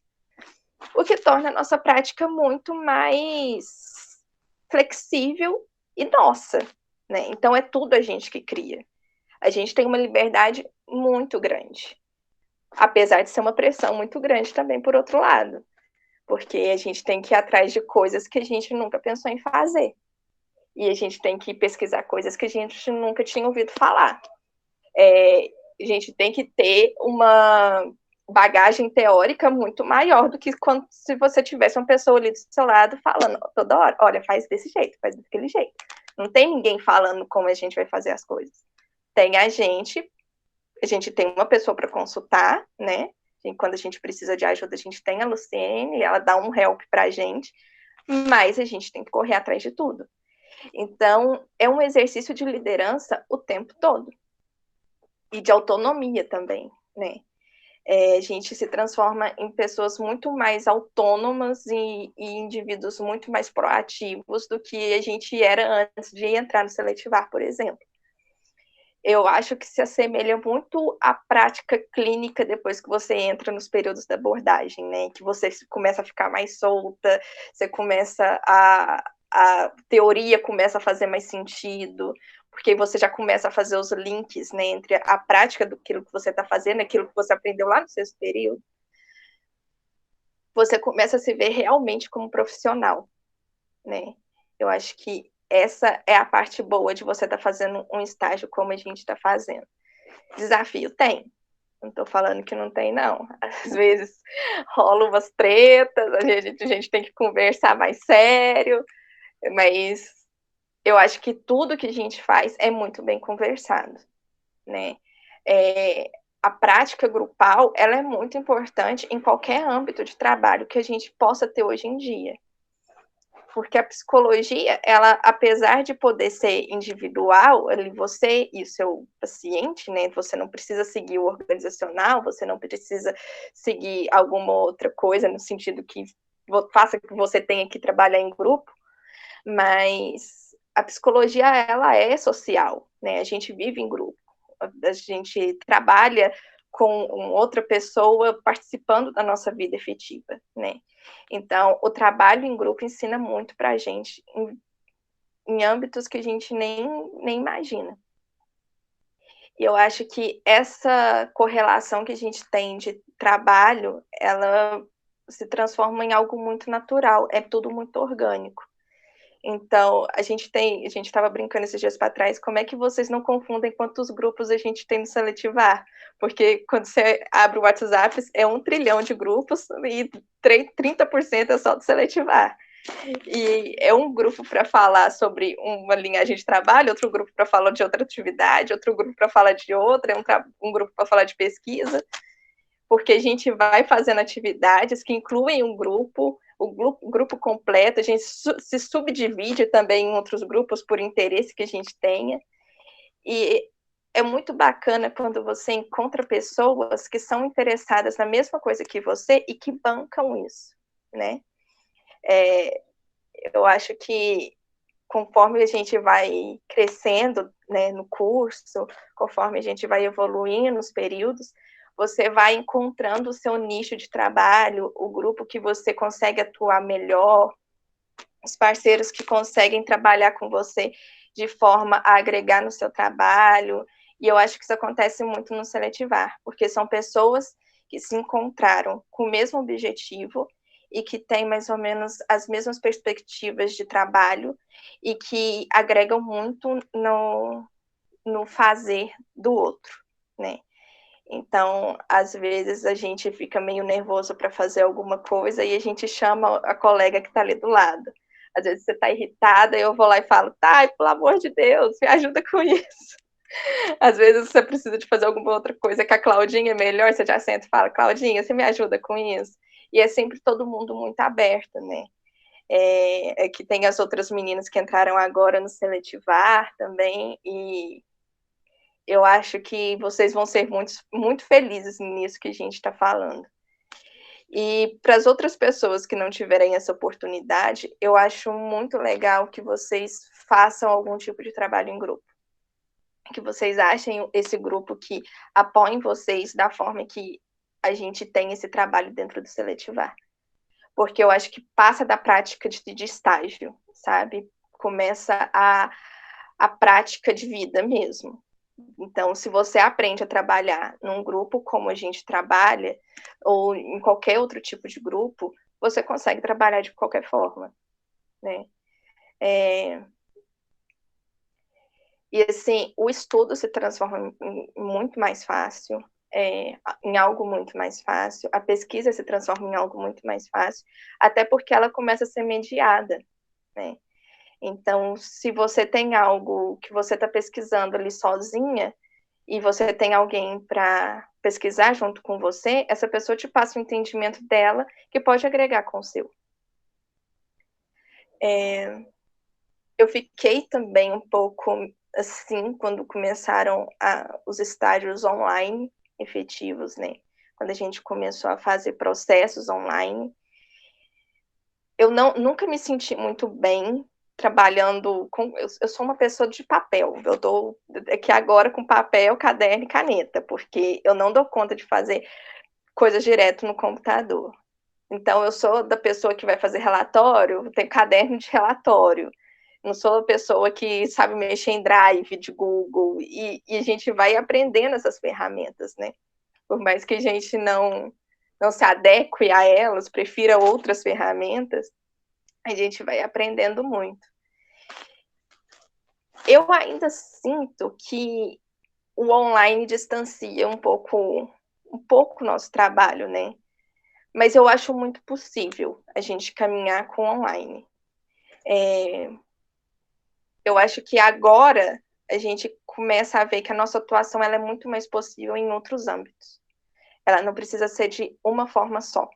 O que torna a nossa prática muito mais flexível e nossa, né? Então, é tudo a gente que cria. A gente tem uma liberdade muito grande, apesar de ser uma pressão muito grande também, por outro lado, porque a gente tem que ir atrás de coisas que a gente nunca pensou em fazer, e a gente tem que pesquisar coisas que a gente nunca tinha ouvido falar. A gente tem que ter uma bagagem teórica muito maior do que se você tivesse uma pessoa ali do seu lado falando toda hora, olha, faz desse jeito, faz daquele jeito. Não tem ninguém falando como a gente vai fazer as coisas. Tem a gente tem uma pessoa para consultar, né? Quando a gente precisa de ajuda, a gente tem a Luciene, ela dá um help para a gente, mas a gente tem que correr atrás de tudo. Então, é um exercício de liderança o tempo todo. E de autonomia também, né? A gente se transforma em pessoas muito mais autônomas e indivíduos muito mais proativos do que a gente era antes de entrar no Seletivar, por exemplo. Eu acho que se assemelha muito à prática clínica depois que você entra nos períodos da abordagem, né? Que você começa a ficar mais solta, você começa a teoria começa a fazer mais sentido, porque você já começa a fazer os links, né, entre a prática daquilo que você está fazendo, aquilo que você aprendeu lá no sexto período. Você começa a se ver realmente como profissional, né? Eu acho que essa é a parte boa de você estar fazendo um estágio como a gente está fazendo. Desafio tem. Não estou falando que não tem, não. Às vezes rolam umas tretas, a gente tem que conversar mais sério, mas eu acho que tudo que a gente faz é muito bem conversado, né? A prática grupal, ela é muito importante em qualquer âmbito de trabalho que a gente possa ter hoje em dia. Porque a psicologia, ela, apesar de poder ser individual, você e o seu paciente, né, você não precisa seguir o organizacional, você não precisa seguir alguma outra coisa no sentido que faça que você tenha que trabalhar em grupo, mas a psicologia, ela é social, né, a gente vive em grupo, a gente trabalha com outra pessoa participando da nossa vida efetiva, né? Então, o trabalho em grupo ensina muito para a gente em âmbitos que a gente nem imagina. E eu acho que essa correlação que a gente tem de trabalho, ela se transforma em algo muito natural, é tudo muito orgânico. Então, a gente estava brincando esses dias para trás, como é que vocês não confundem quantos grupos a gente tem no Seletivar? Porque quando você abre o WhatsApp, é 1 trilhão de grupos e 30% é só do Seletivar. E é um grupo para falar sobre uma linhagem de trabalho, outro grupo para falar de outra atividade, outro grupo para falar de outra, um grupo para falar de pesquisa, porque a gente vai fazendo atividades que incluem um grupo, o grupo completo, a gente se subdivide também em outros grupos por interesse que a gente tenha, e é muito bacana quando você encontra pessoas que são interessadas na mesma coisa que você e que bancam isso, né? Eu acho que conforme a gente vai crescendo, né, no curso, conforme a gente vai evoluindo nos períodos, você vai encontrando o seu nicho de trabalho, o grupo que você consegue atuar melhor, os parceiros que conseguem trabalhar com você de forma a agregar no seu trabalho, e eu acho que isso acontece muito no Seletivar, porque são pessoas que se encontraram com o mesmo objetivo e que têm mais ou menos as mesmas perspectivas de trabalho e que agregam muito no fazer do outro, né? Então, às vezes a gente fica meio nervoso para fazer alguma coisa e a gente chama a colega que está ali do lado. Às vezes você está irritada e eu vou lá e falo, tá, pelo amor de Deus, me ajuda com isso. Às vezes você precisa de fazer alguma outra coisa que a Claudinha é melhor, você já senta e fala, Claudinha, você me ajuda com isso? E é sempre todo mundo muito aberto, né? Que tem as outras meninas que entraram agora no Seletivar também, e eu acho que vocês vão ser muito, muito felizes nisso que a gente está falando. E para as outras pessoas que não tiverem essa oportunidade, eu acho muito legal que vocês façam algum tipo de trabalho em grupo. Que vocês achem esse grupo que apoie vocês da forma que a gente tem esse trabalho dentro do Seletivar. Porque eu acho que passa da prática de estágio, sabe? Começa a prática de vida mesmo. Então, se você aprende a trabalhar num grupo como a gente trabalha, ou em qualquer outro tipo de grupo, você consegue trabalhar de qualquer forma, né? E, assim, o estudo se transforma em muito mais fácil, em algo muito mais fácil, a pesquisa se transforma em algo muito mais fácil, até porque ela começa a ser mediada, né? Então, se você tem algo que você está pesquisando ali sozinha, e você tem alguém para pesquisar junto com você, essa pessoa te passa o entendimento dela, que pode agregar com o seu. Eu fiquei também um pouco assim, quando começaram os estágios online efetivos, né? Quando a gente começou a fazer processos online. Eu nunca me senti muito bem trabalhando com... Eu sou uma pessoa de papel, eu estou aqui agora com papel, caderno e caneta, porque eu não dou conta de fazer coisas direto no computador. Então, eu sou da pessoa que vai fazer relatório, tem caderno de relatório. Não sou a pessoa que sabe mexer em Drive de Google, e a gente vai aprendendo essas ferramentas, né? Por mais que a gente não se adeque a elas, prefira outras ferramentas, a gente vai aprendendo muito. Eu ainda sinto que o online distancia um pouco um pouco o nosso trabalho, né? Mas eu acho muito possível a gente caminhar com online. Eu acho que agora a gente começa a ver que a nossa atuação ela é muito mais possível em outros âmbitos. Ela não precisa ser de uma forma só,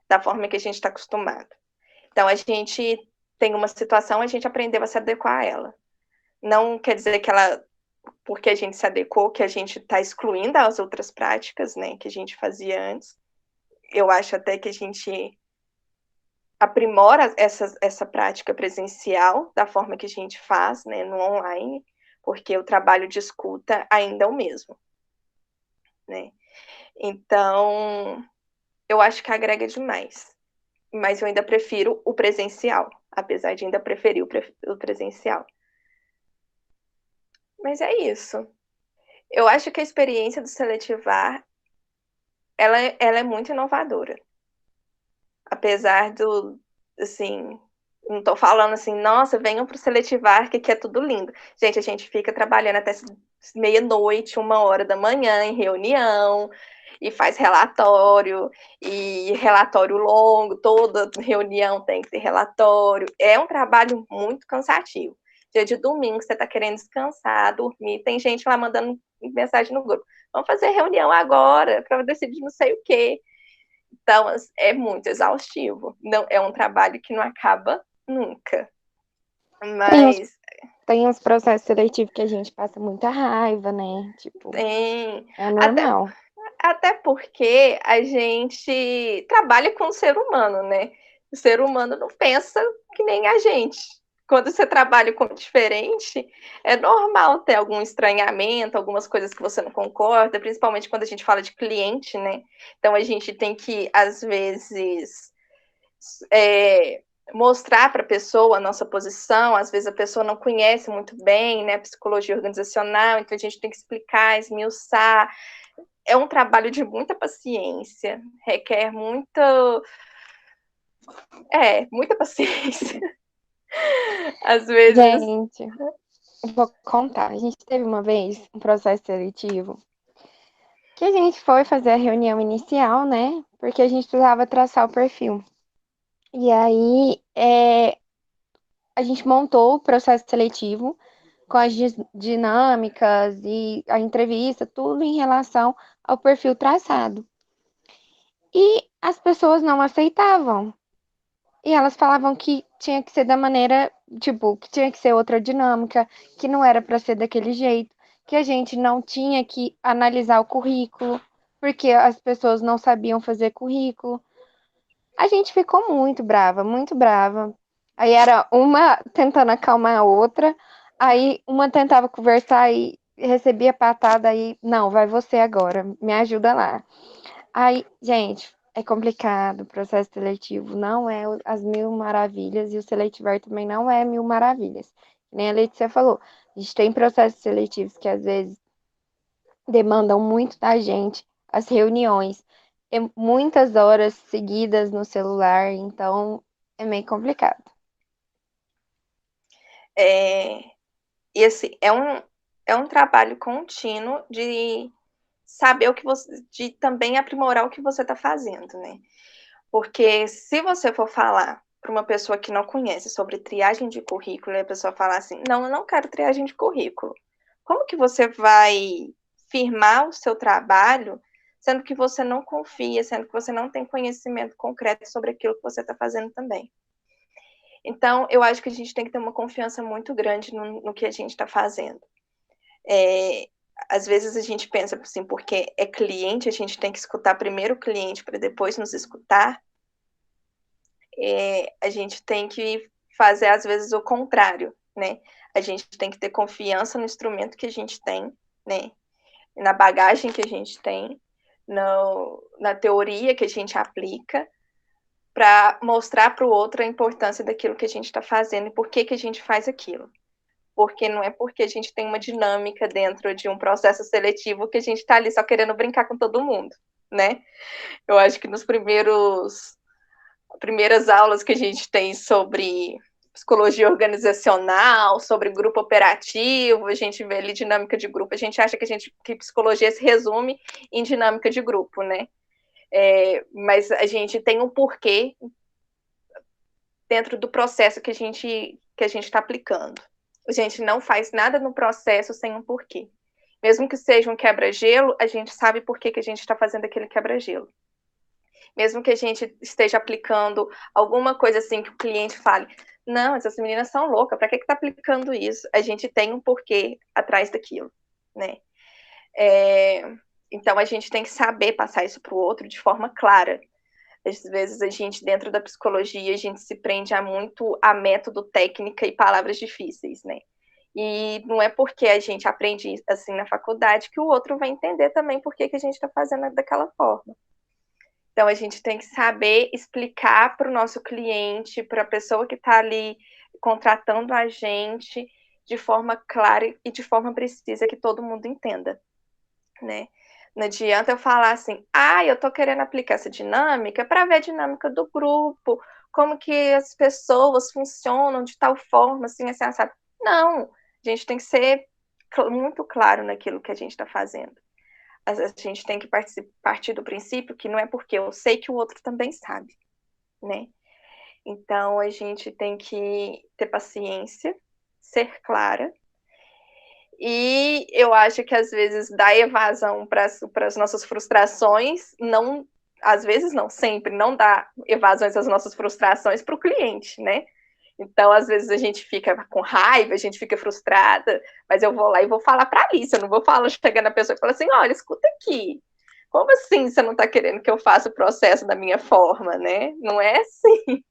da forma que a gente está acostumado. Então, a gente tem uma situação, a gente aprendeu a se adequar a ela. Não quer dizer que ela, porque a gente se adequou, que a gente está excluindo as outras práticas, né, que a gente fazia antes. Eu acho até que a gente aprimora essa prática presencial da forma que a gente faz, né, no online, porque o trabalho de escuta ainda é o mesmo, né? Então, eu acho que agrega demais, mas eu ainda prefiro o presencial, apesar de ainda preferir o presencial. Mas é isso. Eu acho que a experiência do seletivar, ela é muito inovadora. Apesar do, assim, não estou falando assim, nossa, venham para o seletivar, que aqui é tudo lindo. Gente, a gente fica trabalhando até meia-noite, 1h da manhã, em reunião, e faz relatório, e relatório longo, toda reunião tem que ter relatório. É um trabalho muito cansativo. Dia de domingo, você está querendo descansar, dormir, tem gente lá mandando mensagem no grupo. Vamos fazer reunião agora, para decidir não sei o quê. Então, é muito exaustivo. Não, é um trabalho que não acaba nunca. Mas tem uns processos seletivos que a gente passa muita raiva, né? Tipo, tem. é normal. Até porque a gente trabalha com o ser humano, né? O ser humano não pensa que nem a gente. Quando você trabalha com diferente, é normal ter algum estranhamento, algumas coisas que você não concorda, principalmente quando a gente fala de cliente, né? Então a gente tem que, às vezes, mostrar para a pessoa a nossa posição, às vezes a pessoa não conhece muito bem, né, psicologia organizacional, então a gente tem que explicar, esmiuçar. É um trabalho de muita paciência, requer muita paciência. Às vezes... Gente, eu vou contar. A gente teve uma vez um processo seletivo que a gente foi fazer a reunião inicial, né? Porque a gente precisava traçar o perfil. E aí, a gente montou o processo seletivo com as dinâmicas e a entrevista, tudo em relação ao perfil traçado. E as pessoas não aceitavam. E elas falavam que tinha que ser da maneira, tipo, que tinha que ser outra dinâmica, que não era para ser daquele jeito, que a gente não tinha que analisar o currículo, porque as pessoas não sabiam fazer currículo. A gente ficou muito brava, muito brava. Aí era uma tentando acalmar a outra, aí uma tentava conversar e recebia patada, aí, não, vai você agora, me ajuda lá. Aí, gente, é complicado, o processo seletivo não é as mil maravilhas e o seletivar também não é mil maravilhas. Nem a Letícia falou, a gente tem processos seletivos que às vezes demandam muito da gente, as reuniões, muitas horas seguidas no celular, então é meio complicado. E assim, é um trabalho contínuo de saber o que você, de também aprimorar o que você está fazendo, né? Porque se você for falar para uma pessoa que não conhece sobre triagem de currículo, e a pessoa falar assim, não, eu não quero triagem de currículo. Como que você vai firmar o seu trabalho, sendo que você não confia, sendo que você não tem conhecimento concreto sobre aquilo que você está fazendo também? Então, eu acho que a gente tem que ter uma confiança muito grande no que a gente está fazendo. Às vezes a gente pensa assim, porque é cliente, a gente tem que escutar primeiro o cliente para depois nos escutar. A gente tem que fazer, às vezes, o contrário, né? A gente tem que ter confiança no instrumento que a gente tem, né? Na bagagem que a gente tem, na teoria que a gente aplica, para mostrar para o outro a importância daquilo que a gente está fazendo e por que a gente faz aquilo. Porque não é porque a gente tem uma dinâmica dentro de um processo seletivo que a gente está ali só querendo brincar com todo mundo, né? Eu acho que nos primeiras aulas que a gente tem sobre psicologia organizacional, sobre grupo operativo, a gente vê ali dinâmica de grupo, a gente acha que psicologia se resume em dinâmica de grupo, né? Mas a gente tem um porquê dentro do processo que a gente está aplicando. A gente não faz nada no processo sem um porquê. Mesmo que seja um quebra-gelo, a gente sabe por que a gente está fazendo aquele quebra-gelo. Mesmo que a gente esteja aplicando alguma coisa assim que o cliente fale, não, essas meninas são loucas, para que está aplicando isso? A gente tem um porquê atrás daquilo, né? Então, a gente tem que saber passar isso para o outro de forma clara. Às vezes, a gente, dentro da psicologia, a gente se prende muito a método, técnica e palavras difíceis, né? E não é porque a gente aprende assim na faculdade que o outro vai entender também por que a gente está fazendo daquela forma. Então, a gente tem que saber explicar para o nosso cliente, para a pessoa que está ali contratando a gente, de forma clara e de forma precisa, que todo mundo entenda, né? Não adianta eu falar assim, eu estou querendo aplicar essa dinâmica para ver a dinâmica do grupo, como que as pessoas funcionam de tal forma, assim, assado. Não, a gente tem que ser muito claro naquilo que a gente está fazendo. A gente tem que partir do princípio que não é porque eu sei que o outro também sabe, né? Então, a gente tem que ter paciência, ser clara, e eu acho que, às vezes, dar evasão para as nossas frustrações, não, às vezes não, sempre, não dá evasões às nossas frustrações para o cliente, né? Então, às vezes, a gente fica com raiva, a gente fica frustrada, mas eu vou lá e vou falar para a Alice, eu não vou chegar na pessoa e falar assim, olha, escuta aqui, como assim você não está querendo que eu faça o processo da minha forma, né? Não é assim.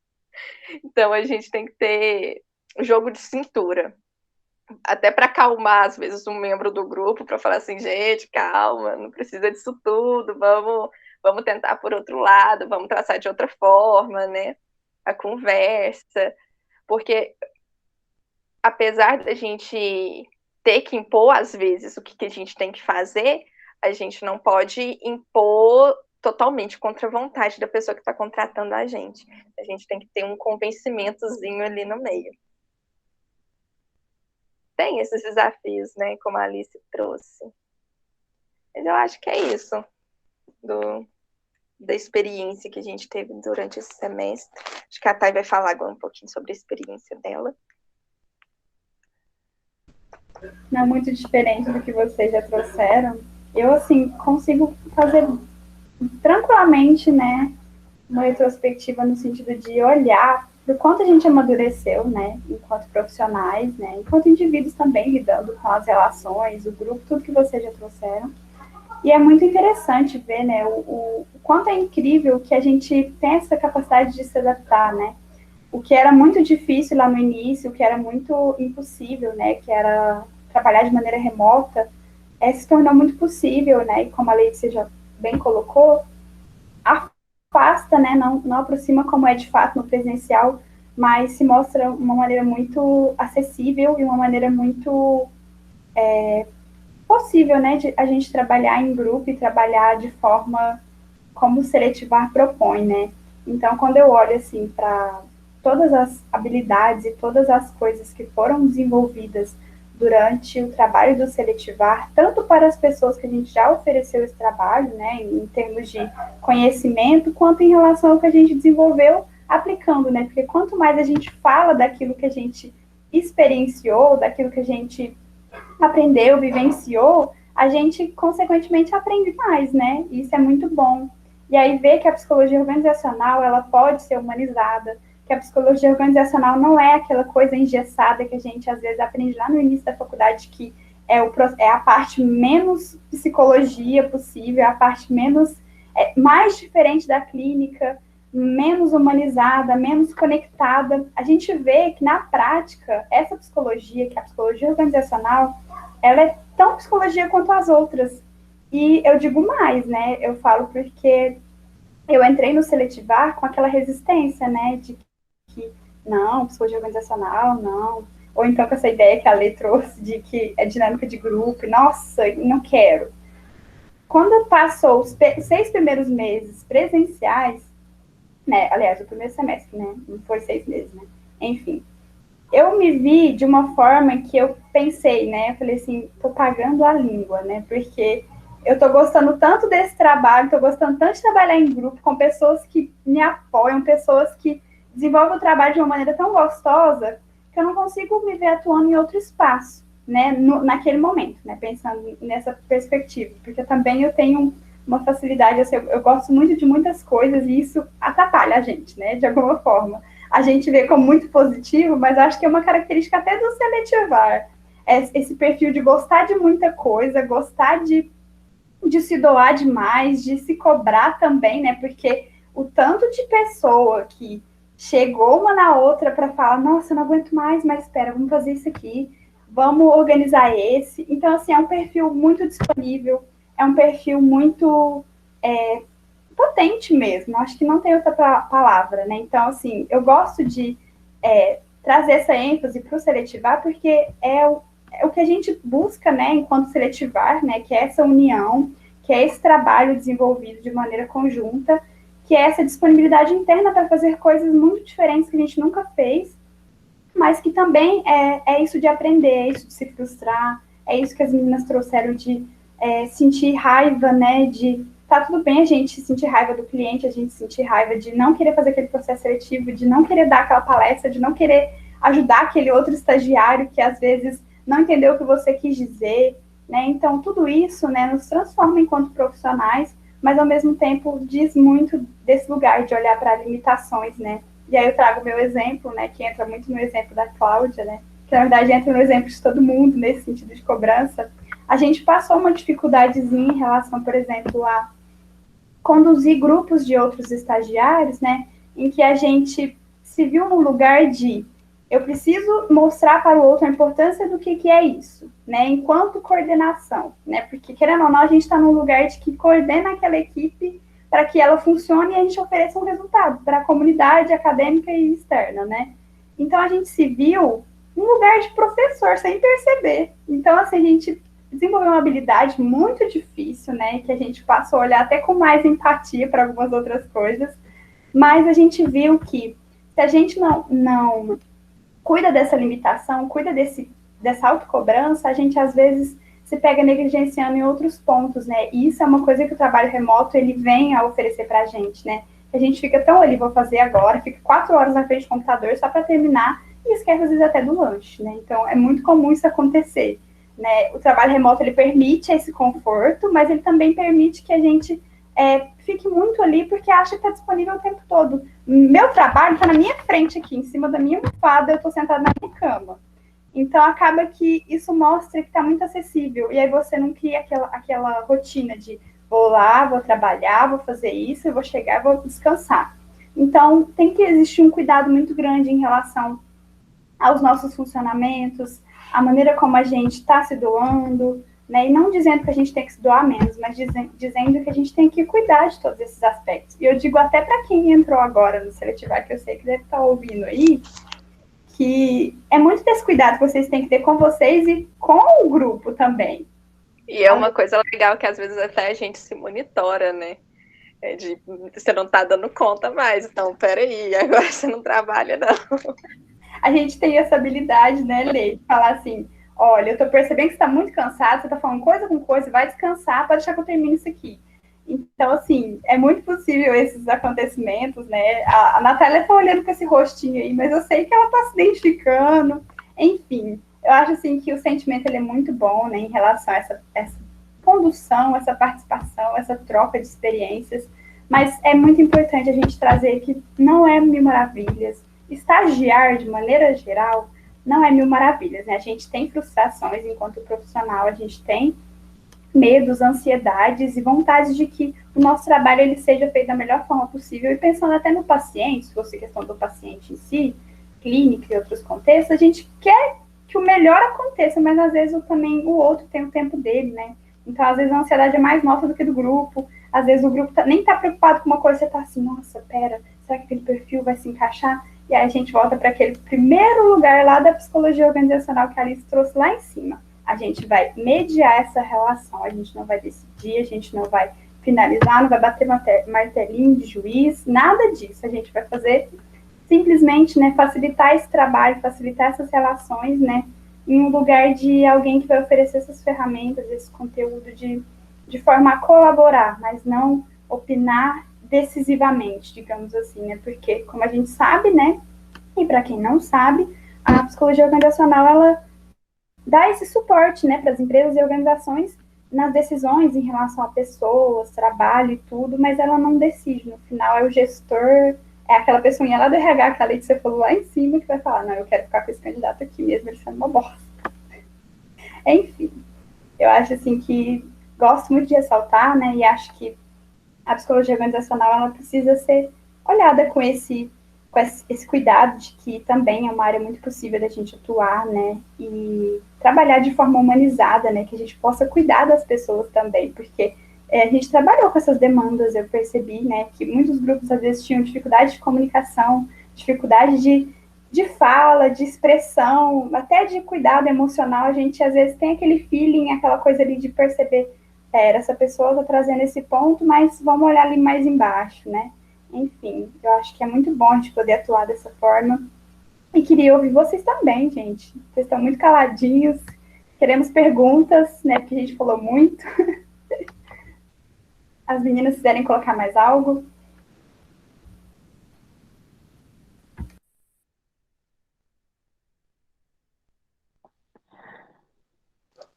Então, a gente tem que ter jogo de cintura, até para acalmar, às vezes, um membro do grupo, para falar assim, gente, calma, não precisa disso tudo, vamos tentar por outro lado, vamos traçar de outra forma, né? A conversa. Porque, apesar da gente ter que impor, às vezes, o que a gente tem que fazer, a gente não pode impor totalmente contra a vontade da pessoa que está contratando a gente. A gente tem que ter um convencimentozinho ali no meio. Tem esses desafios, né, como a Alice trouxe. Mas eu acho que é isso da experiência que a gente teve durante esse semestre. Acho que a Thay vai falar agora um pouquinho sobre a experiência dela. Não é muito diferente do que vocês já trouxeram. Eu, assim, consigo fazer tranquilamente, né, uma retrospectiva no sentido de olhar do quanto a gente amadureceu, né, enquanto profissionais, né, enquanto indivíduos também, lidando com as relações, o grupo, tudo que vocês já trouxeram. E é muito interessante ver, né, o quanto é incrível que a gente tem essa capacidade de se adaptar, né. O que era muito difícil lá no início, o que era muito impossível, né, que era trabalhar de maneira remota, se tornou muito possível, né, e como a Letícia já bem colocou, afasta, né, não aproxima como é de fato no presencial, mas se mostra uma maneira muito acessível e uma maneira muito possível, né, de a gente trabalhar em grupo e trabalhar de forma como o Seletivar propõe, né. Então, quando eu olho, assim, para todas as habilidades e todas as coisas que foram desenvolvidas durante o trabalho do Seletivar, tanto para as pessoas que a gente já ofereceu esse trabalho, né, em termos de conhecimento, quanto em relação ao que a gente desenvolveu aplicando, né, porque quanto mais a gente fala daquilo que a gente experienciou, daquilo que a gente aprendeu, vivenciou, a gente, consequentemente, aprende mais, né, e isso é muito bom. E aí ver que a psicologia organizacional, ela pode ser humanizada, que a psicologia organizacional não é aquela coisa engessada que a gente, às vezes, aprende lá no início da faculdade, que é a parte menos psicologia possível, a parte mais diferente da clínica, menos humanizada, menos conectada. A gente vê que, na prática, essa psicologia, que é a psicologia organizacional, ela é tão psicologia quanto as outras. E eu digo mais, né? Eu falo porque eu entrei no Seletivar com aquela resistência, né? De que, não, psicologia organizacional, não. Ou então com essa ideia que a Lê trouxe de que é dinâmica de grupo. Nossa, não quero. Quando passou os 6 primeiros meses presenciais, né? Aliás, o primeiro semestre, né? Não foi 6 meses, né? Enfim. eu me vi de uma forma que eu pensei, né? Eu falei assim, tô pagando a língua, né? Porque eu tô gostando tanto desse trabalho, tô gostando tanto de trabalhar em grupo com pessoas que me apoiam, pessoas que desenvolvem o trabalho de uma maneira tão gostosa que eu não consigo me ver atuando em outro espaço, né? Naquele momento, né? Pensando nessa perspectiva, porque também eu tenho uma facilidade, assim, eu gosto muito de muitas coisas e isso atrapalha a gente, né? De alguma forma a gente vê como muito positivo, mas acho que é uma característica até do seletivar. Esse perfil de gostar de muita coisa, gostar de se doar demais, de se cobrar também, né? Porque o tanto de pessoa que chegou uma na outra para falar, nossa, eu não aguento mais, mas espera, vamos fazer isso aqui, vamos organizar esse. Então, assim, é um perfil muito disponível, é um perfil muito potente mesmo, acho que não tem outra palavra, né? Então, assim, eu gosto de trazer essa ênfase para o seletivar, porque é o que a gente busca, né, enquanto seletivar, né, que é essa união, que é esse trabalho desenvolvido de maneira conjunta, que é essa disponibilidade interna para fazer coisas muito diferentes que a gente nunca fez, mas que também é isso de aprender, é isso de se frustrar, é isso que as meninas trouxeram de sentir raiva, né, de tá tudo bem a gente sentir raiva do cliente, a gente sentir raiva de não querer fazer aquele processo seletivo, de não querer dar aquela palestra, de não querer ajudar aquele outro estagiário que às vezes não entendeu o que você quis dizer, né? Então, tudo isso, né, nos transforma enquanto profissionais, mas ao mesmo tempo diz muito desse lugar de olhar para limitações, né? E aí eu trago o meu exemplo, né, que entra muito no exemplo da Cláudia, né, que na verdade entra no exemplo de todo mundo nesse sentido de cobrança. A gente passou uma dificuldadezinha em relação, por exemplo, a conduzir grupos de outros estagiários, né, em que a gente se viu no lugar de eu preciso mostrar para o outro a importância do que é isso, né, enquanto coordenação, né, porque querendo ou não, a gente está num lugar de que coordena aquela equipe para que ela funcione e a gente ofereça um resultado para a comunidade acadêmica e externa, né. Então, a gente se viu num lugar de professor, sem perceber. Então, assim, a gente desenvolveu uma habilidade muito difícil, né, que a gente passou a olhar até com mais empatia para algumas outras coisas, mas a gente viu que se a gente não cuida dessa limitação, cuida dessa autocobrança, a gente às vezes se pega negligenciando em outros pontos, né, e isso é uma coisa que o trabalho remoto, ele vem a oferecer para a gente, né, a gente fica tão ali, vou fazer agora, fica 4 horas na frente do computador só para terminar, e esquece às vezes até do lanche, né, então é muito comum isso acontecer, né, o trabalho remoto, ele permite esse conforto, mas ele também permite que a gente fique muito ali, porque acha que está disponível o tempo todo. Meu trabalho está na minha frente aqui, em cima da minha almofada, eu estou sentada na minha cama. Então, acaba que isso mostra que está muito acessível. E aí você não cria aquela rotina de vou lá, vou trabalhar, vou fazer isso, eu vou chegar, vou descansar. Então, tem que existir um cuidado muito grande em relação aos nossos funcionamentos, a maneira como a gente está se doando, né? E não dizendo que a gente tem que se doar menos, mas dizendo que a gente tem que cuidar de todos esses aspectos. E eu digo até para quem entrou agora no seletivar, que eu sei que deve estar ouvindo aí, que é muito desse cuidado que vocês têm que ter com vocês e com o grupo também. E é uma coisa legal que às vezes até a gente se monitora, né? Você não tá dando conta mais, então peraí, agora você não trabalha, não. A gente tem essa habilidade, né, Lê, de falar assim, olha, eu tô percebendo que você tá muito cansado, você tá falando coisa com coisa, vai descansar, pode deixar que eu termine isso aqui. Então, assim, é muito possível esses acontecimentos, né? A Natália tá olhando com esse rostinho aí, mas eu sei que ela tá se identificando. Enfim, eu acho, assim, que o sentimento, ele é muito bom, né, em relação a essa condução, essa participação, essa troca de experiências. Mas é muito importante a gente trazer que não é mil maravilhas. Estagiar, de maneira geral, não é mil maravilhas, né? A gente tem frustrações enquanto profissional, a gente tem medos, ansiedades e vontades de que o nosso trabalho ele seja feito da melhor forma possível. E pensando até no paciente, se fosse questão do paciente em si, clínica e outros contextos, a gente quer que o melhor aconteça, mas às vezes também o outro tem o tempo dele, né? Então, às vezes a ansiedade é mais nossa do que do grupo, às vezes o grupo nem tá preocupado com uma coisa, você tá assim, nossa, pera, será que aquele perfil vai se encaixar? E aí a gente volta para aquele primeiro lugar lá da psicologia organizacional que a Alice trouxe lá em cima. A gente vai mediar essa relação, a gente não vai decidir, a gente não vai finalizar, não vai bater martelinho de juiz, nada disso. A gente vai fazer simplesmente, né, facilitar esse trabalho, facilitar essas relações, né, em um lugar de alguém que vai oferecer essas ferramentas, esse conteúdo de forma a colaborar, mas não opinar decisivamente, digamos assim, né, porque, como a gente sabe, né, e para quem não sabe, a psicologia organizacional, ela dá esse suporte, né, para as empresas e organizações nas decisões em relação a pessoas, trabalho e tudo, mas ela não decide. No final, é o gestor, é aquela pessoinha lá do RH, que a Leite você falou lá em cima, que vai falar, não, eu quero ficar com esse candidato aqui mesmo, ele sendo uma bosta. Enfim, eu acho, assim, que gosto muito de ressaltar, né, e acho que a psicologia organizacional, ela precisa ser olhada com esse cuidado de que também é uma área muito possível da gente atuar, né, e trabalhar de forma humanizada, né, que a gente possa cuidar das pessoas também, porque a gente trabalhou com essas demandas, eu percebi, né, que muitos grupos às vezes tinham dificuldade de comunicação, dificuldade de fala, de expressão, até de cuidado emocional, a gente às vezes tem aquele feeling, aquela coisa ali de perceber, essa pessoa está trazendo esse ponto, mas vamos olhar ali mais embaixo, né? Enfim, eu acho que é muito bom a gente poder atuar dessa forma. E queria ouvir vocês também, gente. Vocês estão muito caladinhos. Queremos perguntas, né? Porque a gente falou muito. As meninas quiserem colocar mais algo.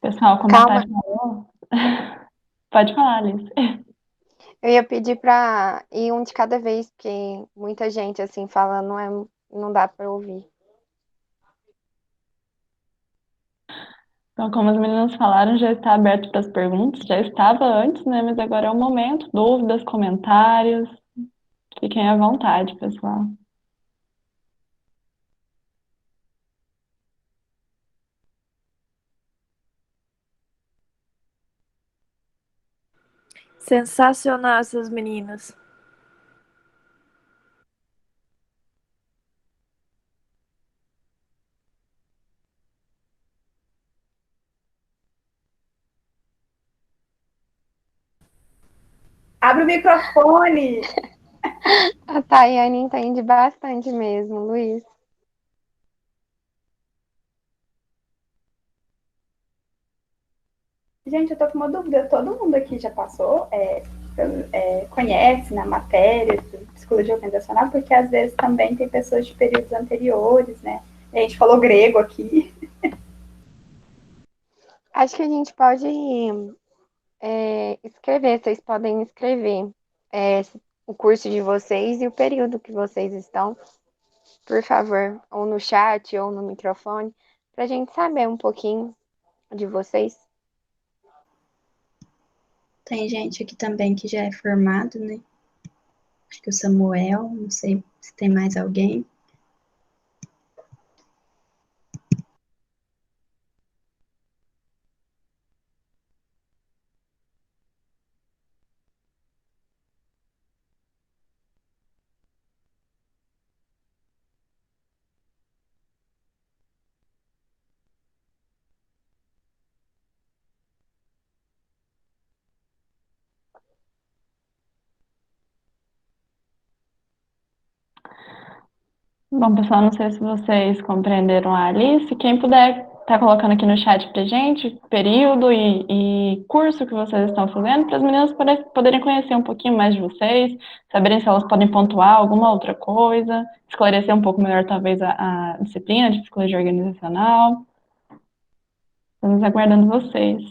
Pessoal, como a Tati falou, pode falar, Alice. Eu ia pedir para ir um de cada vez, porque muita gente assim fala, não dá para ouvir. Então, como as meninas falaram, já está aberto para as perguntas, já estava antes, né? Mas agora é o momento. Dúvidas, comentários, fiquem à vontade, pessoal. Sensacional essas meninas. Abre o microfone! A Tayane entende bastante mesmo, Luiz. Gente, eu tô com uma dúvida. Todo mundo aqui já passou, conhece na matéria de psicologia organizacional, porque às vezes também tem pessoas de períodos anteriores, né? A gente falou grego aqui. Acho que a gente pode escrever, vocês podem escrever o curso de vocês e o período que vocês estão, por favor, ou no chat ou no microfone, para a gente saber um pouquinho de vocês. Tem gente aqui também que já é formado, né? Acho que o Samuel, não sei se tem mais alguém. Bom, pessoal, não sei se vocês compreenderam a Alice. Quem puder tá colocando aqui no chat pra gente período e curso que vocês estão fazendo, para as meninas poderem conhecer um pouquinho mais de vocês, saberem se elas podem pontuar alguma outra coisa, esclarecer um pouco melhor, talvez, a disciplina de psicologia organizacional. Estamos aguardando vocês.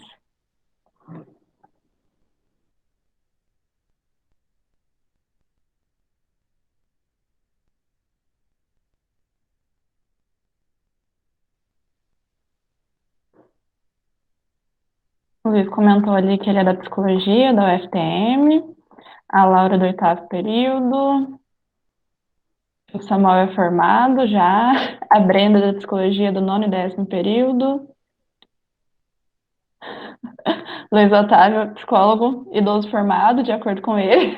O Luiz comentou ali que ele é da psicologia, da UFTM, a Laura do 8º período, o Samuel é formado já, a Brenda da psicologia do 9º e 10º período, Luiz Otávio, psicólogo, idoso formado, de acordo com ele.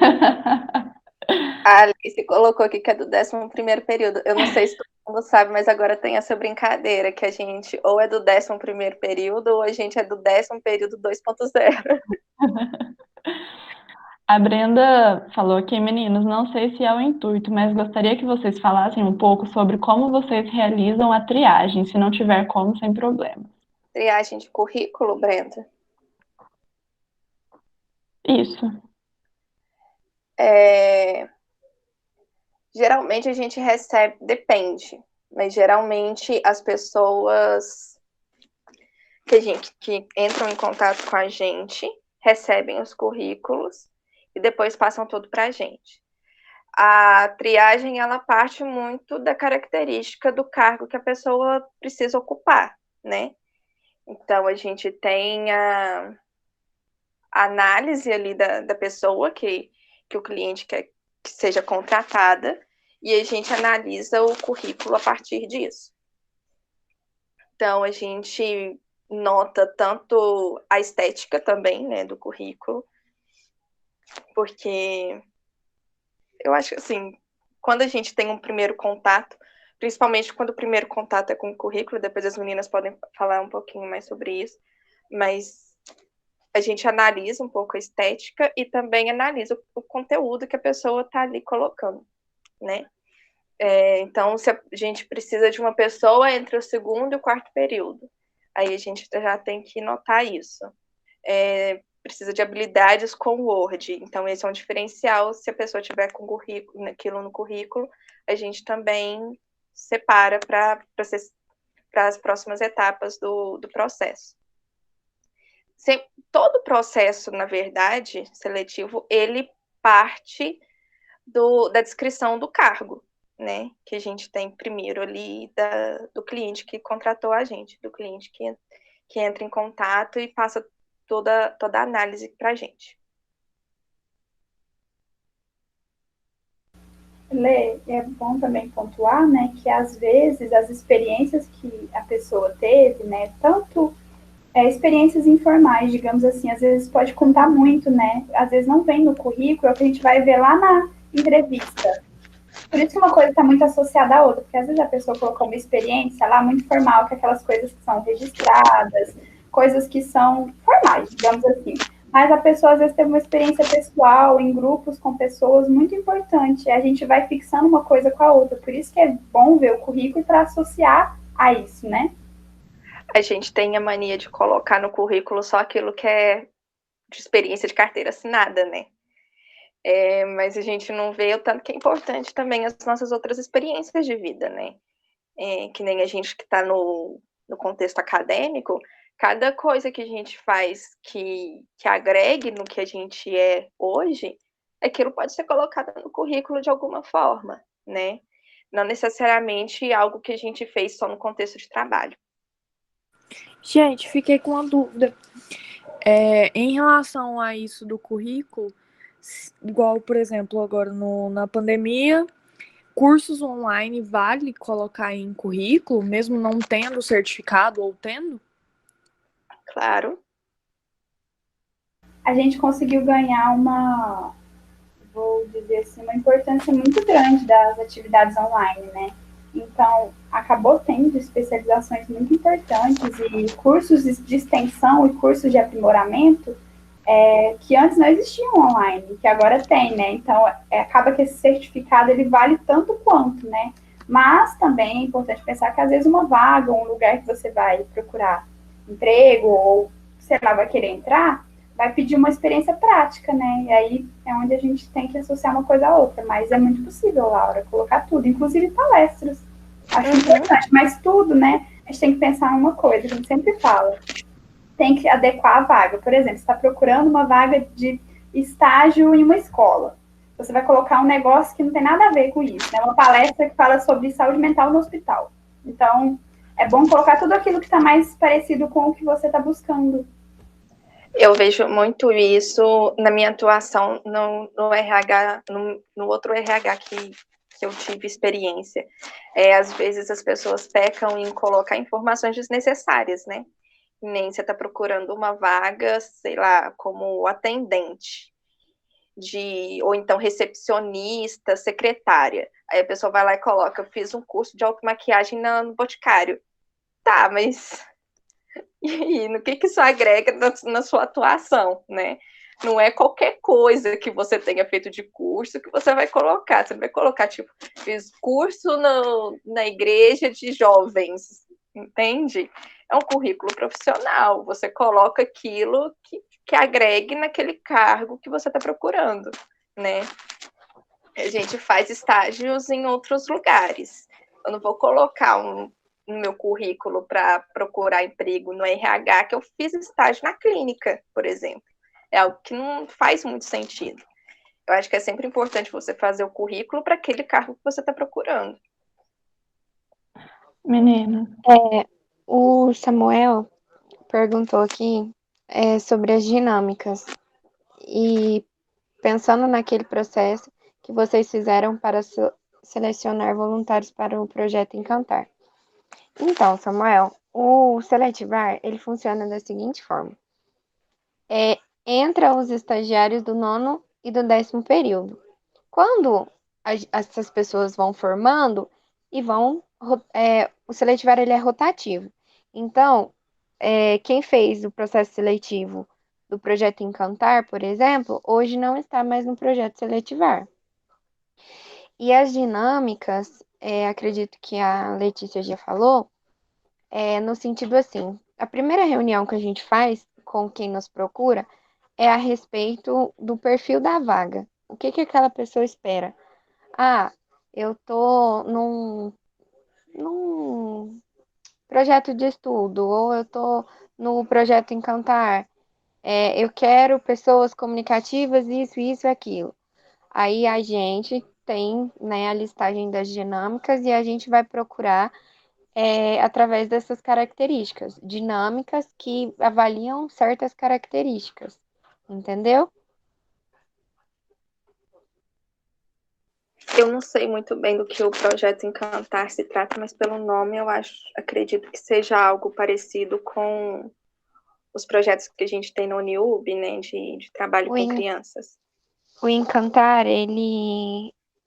A Alice colocou aqui que é do 11º período. Eu não sei se todo mundo sabe, mas agora tem essa brincadeira que a gente ou é do 11º período ou a gente é do 10º período 2.0. A Brenda falou aqui, meninos, não sei se é o intuito, mas gostaria que vocês falassem um pouco sobre como vocês realizam a triagem, se não tiver como, sem problema. Triagem de currículo, Brenda? Isso. Geralmente a gente recebe, depende, mas geralmente as pessoas que entram em contato com a gente recebem os currículos e depois passam tudo para a gente. A triagem, ela parte muito da característica do cargo que a pessoa precisa ocupar, né? Então, a gente tem a análise ali da pessoa que o cliente quer que seja contratada e a gente analisa o currículo a partir disso. Então, a gente nota tanto a estética também, né, do currículo, porque eu acho que, assim, quando a gente tem um primeiro contato, principalmente quando o primeiro contato é com o currículo, depois as meninas podem falar um pouquinho mais sobre isso, mas a gente analisa um pouco a estética e também analisa o conteúdo que a pessoa está ali colocando, né? Então, se a gente precisa de uma pessoa entre o segundo e o quarto período, aí a gente já tem que notar isso. Precisa de habilidades com Word, então esse é um diferencial. Se a pessoa tiver com aquilo no currículo, a gente também separa para as próximas etapas do processo. Todo processo, na verdade, seletivo, ele parte da descrição do cargo, né? Que a gente tem primeiro ali do cliente que contratou a gente, do cliente que entra em contato e passa toda a análise para a gente. Lê, é bom também pontuar, né, que às vezes as experiências que a pessoa teve, né, tanto experiências informais, digamos assim, às vezes pode contar muito, né, às vezes não vem no currículo, é o que a gente vai ver lá na entrevista. Por isso que uma coisa está muito associada à outra, porque às vezes a pessoa colocou uma experiência lá muito formal, que é aquelas coisas que são registradas, coisas que são formais, digamos assim. Mas a pessoa às vezes teve uma experiência pessoal, em grupos com pessoas, muito importante. A gente vai fixando uma coisa com a outra. Por isso que é bom ver o currículo para associar a isso, né? A gente tem a mania de colocar no currículo só aquilo que é de experiência de carteira assinada, né? Mas a gente não vê o tanto que é importante também as nossas outras experiências de vida, né? Que nem a gente que está no contexto acadêmico, cada coisa que a gente faz que agregue no que a gente é hoje, aquilo pode ser colocado no currículo de alguma forma, né? Não necessariamente algo que a gente fez só no contexto de trabalho. Gente, fiquei com uma dúvida. Em relação a isso do currículo, igual, por exemplo, agora na pandemia, cursos online vale colocar em currículo, mesmo não tendo certificado ou tendo? Claro. A gente conseguiu ganhar vou dizer assim, uma importância muito grande das atividades online, né? Então, acabou tendo especializações muito importantes e cursos de extensão e cursos de aprimoramento que antes não existiam online, que agora tem, né? Então, acaba que esse certificado, ele vale tanto quanto, né? Mas também é importante pensar que, às vezes, uma vaga, um lugar que você vai procurar emprego ou, sei lá, vai querer entrar, vai pedir uma experiência prática, né? E aí é onde a gente tem que associar uma coisa à outra. Mas é muito possível, Laura, colocar tudo, inclusive palestras. Acho importante, mas tudo, né? A gente tem que pensar em uma coisa, a gente sempre fala. Tem que adequar a vaga. Por exemplo, você está procurando uma vaga de estágio em uma escola. Você vai colocar um negócio que não tem nada a ver com isso, né? Uma palestra que fala sobre saúde mental no hospital. Então, é bom colocar tudo aquilo que está mais parecido com o que você está buscando. Eu vejo muito isso na minha atuação no RH, no outro RH que eu tive experiência. Às vezes as pessoas pecam em colocar informações desnecessárias, né? Nem você está procurando uma vaga, sei lá, como atendente, ou então recepcionista, secretária. Aí a pessoa vai lá e coloca, eu fiz um curso de automaquiagem no Boticário. Tá, mas e aí, no que isso agrega na sua atuação, né? Não é qualquer coisa que você tenha feito de curso que você vai colocar. Você vai colocar, tipo, fiz curso na igreja de jovens, entende? É um currículo profissional. Você coloca aquilo que agregue naquele cargo que você está procurando, né? A gente faz estágios em outros lugares. Eu não vou colocar no meu currículo para procurar emprego no RH que eu fiz estágio na clínica, por exemplo. É algo que não faz muito sentido. Eu acho que é sempre importante você fazer o currículo para aquele cargo que você está procurando. Menina, O Samuel perguntou aqui sobre as dinâmicas e pensando naquele processo que vocês fizeram para selecionar voluntários para o projeto Encantar. Então, Samuel, o Seletivar, ele funciona da seguinte forma. Entra os estagiários do 9º e do 10º período. Quando essas pessoas vão formando e o seletivar ele é rotativo. Então, quem fez o processo seletivo do projeto Encantar, por exemplo, hoje não está mais no projeto seletivar. E as dinâmicas, acredito que a Letícia já falou, no sentido assim, a primeira reunião que a gente faz com quem nos procura é a respeito do perfil da vaga. O que aquela pessoa espera? Eu tô num projeto de estudo, ou eu tô no projeto Encantar. Eu quero pessoas comunicativas, isso, isso e aquilo. Aí a gente tem, né, a listagem das dinâmicas e a gente vai procurar através dessas características, dinâmicas que avaliam certas características, entendeu? Eu não sei muito bem do que o projeto Encantar se trata, mas pelo nome eu acredito que seja algo parecido com os projetos que a gente tem no Uniub, né, de trabalho com crianças. O Encantar,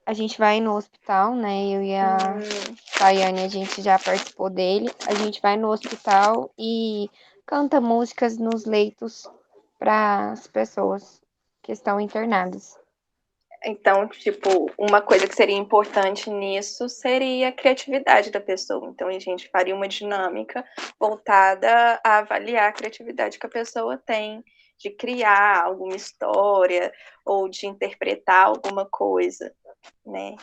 a gente vai no hospital, né? Eu e a Tayane, a gente já participou dele. A gente vai no hospital e canta músicas nos leitos para as pessoas que estão internadas. Então, tipo, uma coisa que seria importante nisso seria a criatividade da pessoa. Então, a gente faria uma dinâmica voltada a avaliar a criatividade que a pessoa tem de criar alguma história ou de interpretar alguma coisa, né?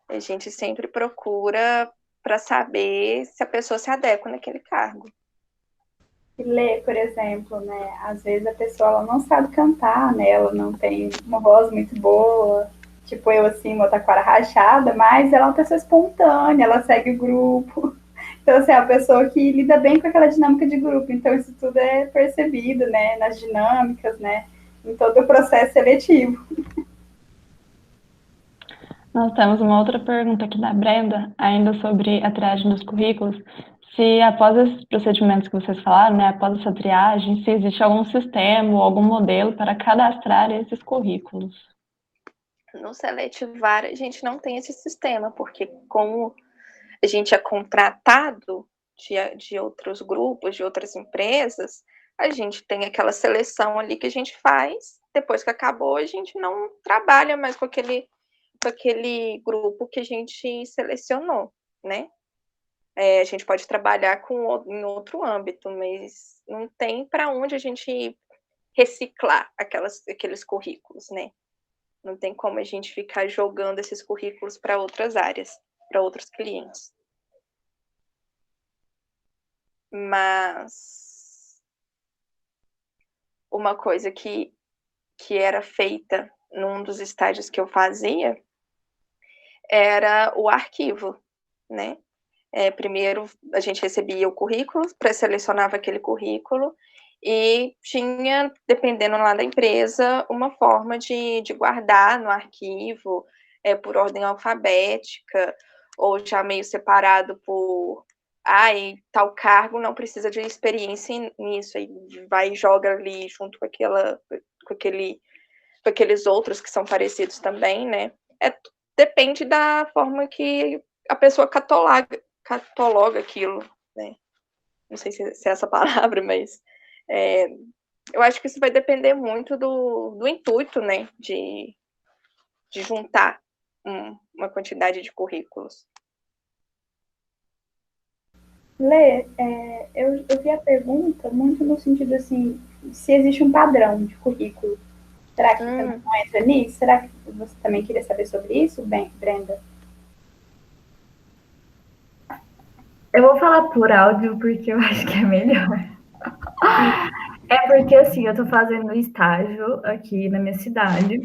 A gente sempre procura para saber se a pessoa se adequa naquele cargo. E ler, por exemplo, né? Às vezes a pessoa ela não sabe cantar, né? Ela não tem uma voz muito boa, tipo eu assim, uma taquara rachada, mas ela é uma pessoa espontânea, ela segue o grupo. Então, assim, é uma pessoa que lida bem com aquela dinâmica de grupo. Então, isso tudo é percebido, né? Nas dinâmicas, né? Em todo o processo seletivo. Nós temos uma outra pergunta aqui da Brenda, ainda sobre a triagem dos currículos. Se após esses procedimentos que vocês falaram, né, após essa triagem, se existe algum sistema ou algum modelo para cadastrar esses currículos. No Seletivar, a gente não tem esse sistema, porque como a gente é contratado de outros grupos, de outras empresas, a gente tem aquela seleção ali que a gente faz, depois que acabou, a gente não trabalha mais com aquele grupo que a gente selecionou, né? A gente pode trabalhar em outro âmbito, mas não tem para onde a gente reciclar aqueles currículos, né? Não tem como a gente ficar jogando esses currículos para outras áreas, para outros clientes. Mas uma coisa que era feita num dos estágios que eu fazia era o arquivo, né? Primeiro a gente recebia o currículo, pré-selecionava aquele currículo e tinha, dependendo lá da empresa, uma forma de guardar no arquivo, por ordem alfabética, ou já meio separado por tal cargo não precisa de experiência nisso, aí vai e joga ali junto com aqueles outros que são parecidos também, né? Depende da forma que a pessoa cataloga aquilo, né? Não sei se é essa palavra, mas Eu acho que isso vai depender muito do intuito, né, de juntar uma quantidade de currículos. Lê, eu vi a pergunta muito no sentido assim, se existe um padrão de currículo. Será que também não entra nisso? Será que você também queria saber sobre isso, Brenda? Eu vou falar por áudio porque eu acho que é melhor. É porque, assim, eu tô fazendo estágio aqui na minha cidade.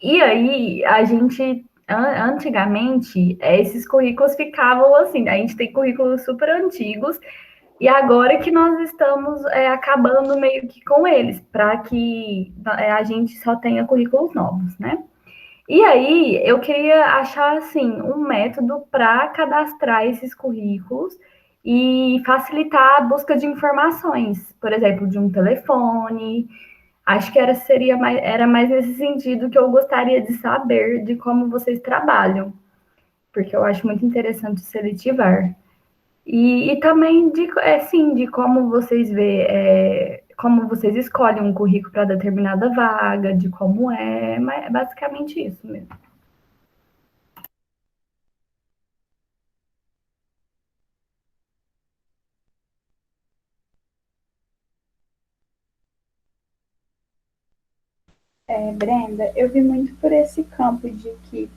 E aí, a gente, antigamente, esses currículos ficavam assim, a gente tem currículos super antigos, e agora que nós estamos acabando meio que com eles, para que a gente só tenha currículos novos, né? E aí, eu queria achar, assim, um método para cadastrar esses currículos e facilitar a busca de informações, por exemplo, de um telefone. Acho que era mais nesse sentido que eu gostaria de saber de como vocês trabalham, porque eu acho muito interessante o seletivar. E também de como vocês como vocês escolhem um currículo para determinada vaga, de como mas é basicamente isso mesmo. Brenda, eu vi muito por esse campo de que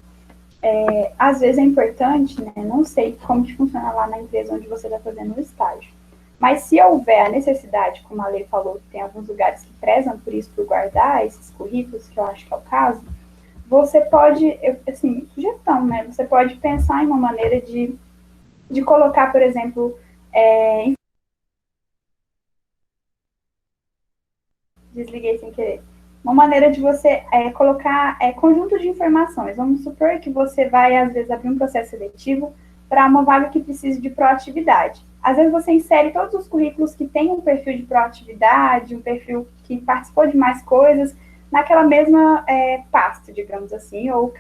às vezes é importante, né? Não sei como que funciona lá na empresa onde você está fazendo o estágio. Mas se houver a necessidade, como a Lei falou, tem alguns lugares que prezam por isso, por guardar esses currículos, que eu acho que é o caso, você pode, assim, sugestão, né? Você pode pensar em uma maneira de colocar, por exemplo, desliguei sem querer. Uma maneira de você colocar conjunto de informações. Vamos supor que você vai, às vezes, abrir um processo seletivo para uma vaga que precise de proatividade. Às vezes você insere todos os currículos que têm um perfil de proatividade, um perfil que participou de mais coisas, naquela mesma pasta, digamos assim, ou,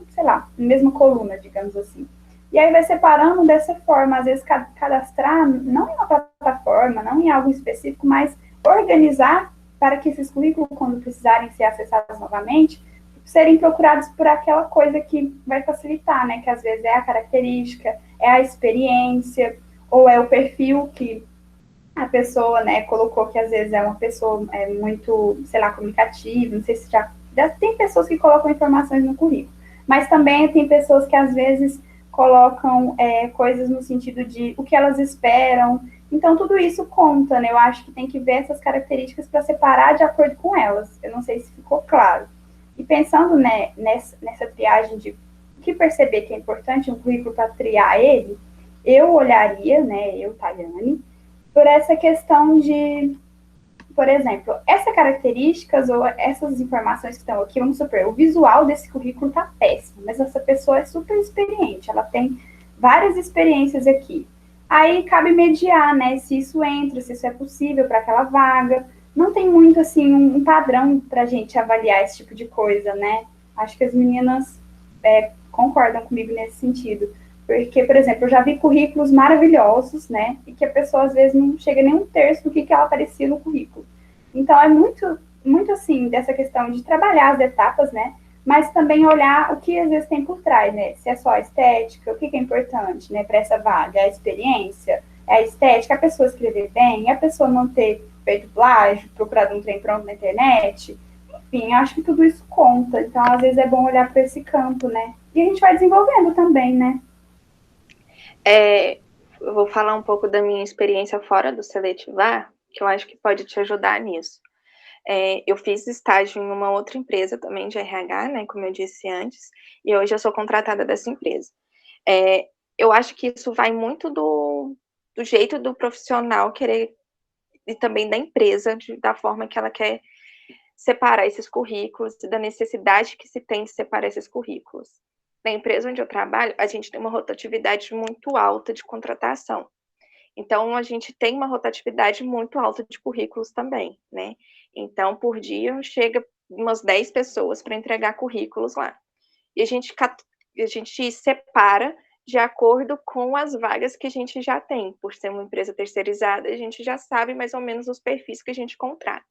sei lá, mesma coluna, digamos assim. E aí vai separando dessa forma, às vezes cadastrar, não em uma plataforma, não em algo específico, mas organizar para que esses currículos, quando precisarem ser acessados novamente, serem procurados por aquela coisa que vai facilitar, né? Que às vezes é a característica, é a experiência, ou é o perfil que a pessoa, né, colocou, que às vezes é uma pessoa muito, sei lá, comunicativa, não sei se já tem pessoas que colocam informações no currículo, mas também tem pessoas que às vezes colocam coisas no sentido de o que elas esperam. Então, tudo isso conta, né? Eu acho que tem que ver essas características para separar de acordo com elas. Eu não sei se ficou claro. E pensando, né, nessa triagem de o que perceber que é importante um currículo para triar ele, eu olharia, né, eu, Tayane, por essa questão de, por exemplo, essas características ou essas informações que estão aqui, vamos supor, o visual desse currículo está péssimo, mas essa pessoa é super experiente, ela tem várias experiências aqui. Aí cabe mediar, né, se isso entra, se isso é possível para aquela vaga. Não tem muito, assim, um padrão para a gente avaliar esse tipo de coisa, né? Acho que as meninas concordam comigo nesse sentido. Porque, por exemplo, eu já vi currículos maravilhosos, né? E que a pessoa, às vezes, não chega nem um terço do que ela aparecia no currículo. Então, é muito, muito assim, dessa questão de trabalhar as etapas, né? Mas também olhar o que às vezes tem por trás, né? Se é só a estética, o que é importante, né, para essa vaga? É a experiência, é a estética, a pessoa escrever bem, a pessoa não ter feito plágio, procurado um trem pronto na internet. Enfim, acho que tudo isso conta. Então, às vezes é bom olhar para esse campo, né? E a gente vai desenvolvendo também, né? Eu vou falar um pouco da minha experiência fora do seletivar, que eu acho que pode te ajudar nisso. Eu fiz estágio em uma outra empresa também de RH, né, como eu disse antes, e hoje eu sou contratada dessa empresa. Eu acho que isso vai muito do jeito do profissional querer, e também da empresa, da forma que ela quer separar esses currículos, da necessidade que se tem de separar esses currículos. Na empresa onde eu trabalho, a gente tem uma rotatividade muito alta de contratação. Então, a gente tem uma rotatividade muito alta de currículos também, né? Então, por dia, chega umas 10 pessoas para entregar currículos lá. E a gente separa de acordo com as vagas que a gente já tem. Por ser uma empresa terceirizada, a gente já sabe mais ou menos os perfis que a gente contrata.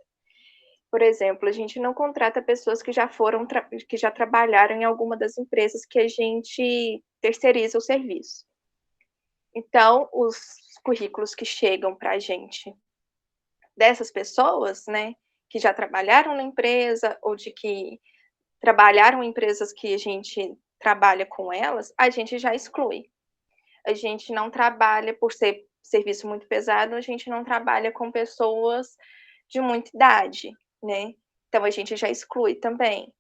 Por exemplo, a gente não contrata pessoas que que já trabalharam em alguma das empresas que a gente terceiriza o serviço. Então, os currículos que chegam para a gente dessas pessoas, né, que já trabalharam na empresa ou de que trabalharam em empresas que a gente trabalha com elas, a gente já exclui. A gente não trabalha, por ser serviço muito pesado, a gente não trabalha com pessoas de muita idade, né? Então a gente já exclui também.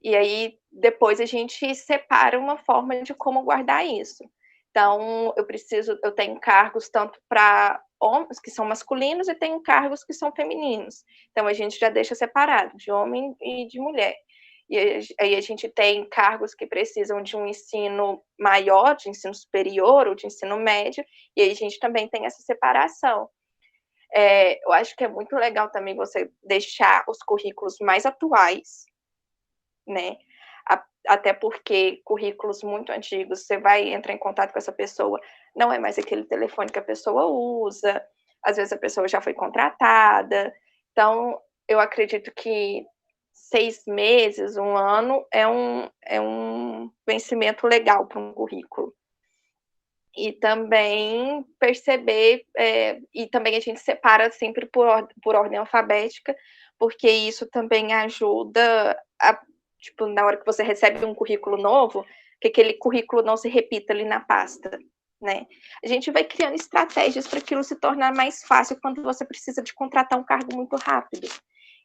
E aí depois a gente separa uma forma de como guardar isso. Então eu tenho cargos tanto para homens que são masculinos e tenho cargos que são femininos. Então a gente já deixa separado de homem e de mulher. E aí a gente tem cargos que precisam de um ensino maior, de ensino superior ou de ensino médio, e aí a gente também tem essa separação. Eu acho que é muito legal também você deixar os currículos mais atuais, né? Até porque currículos muito antigos, você vai entrar em contato com essa pessoa, não é mais aquele telefone que a pessoa usa, às vezes a pessoa já foi contratada. Então, eu acredito que 6 meses, 1 ano, é um vencimento legal para um currículo. E também perceber, e também a gente separa sempre por ordem alfabética, porque isso também ajuda a, tipo, na hora que você recebe um currículo novo, que aquele currículo não se repita ali na pasta, né? A gente vai criando estratégias para aquilo se tornar mais fácil quando você precisa de contratar um cargo muito rápido.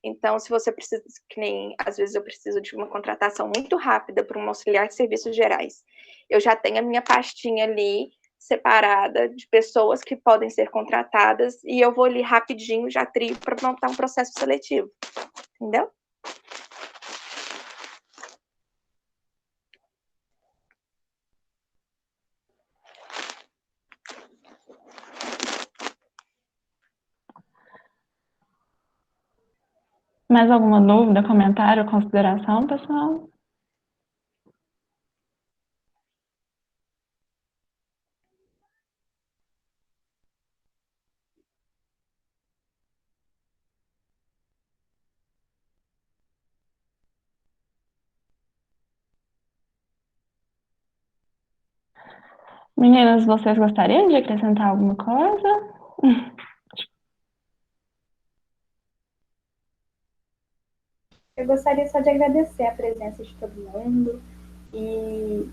Então, se você precisa, que nem às vezes eu preciso de uma contratação muito rápida para um auxiliar de serviços gerais, eu já tenho a minha pastinha ali separada de pessoas que podem ser contratadas e eu vou ali rapidinho, já trio para montar um processo seletivo, entendeu? Mais alguma dúvida, comentário, consideração, pessoal? Meninas, vocês gostariam de acrescentar alguma coisa? Eu gostaria só de agradecer a presença de todo mundo e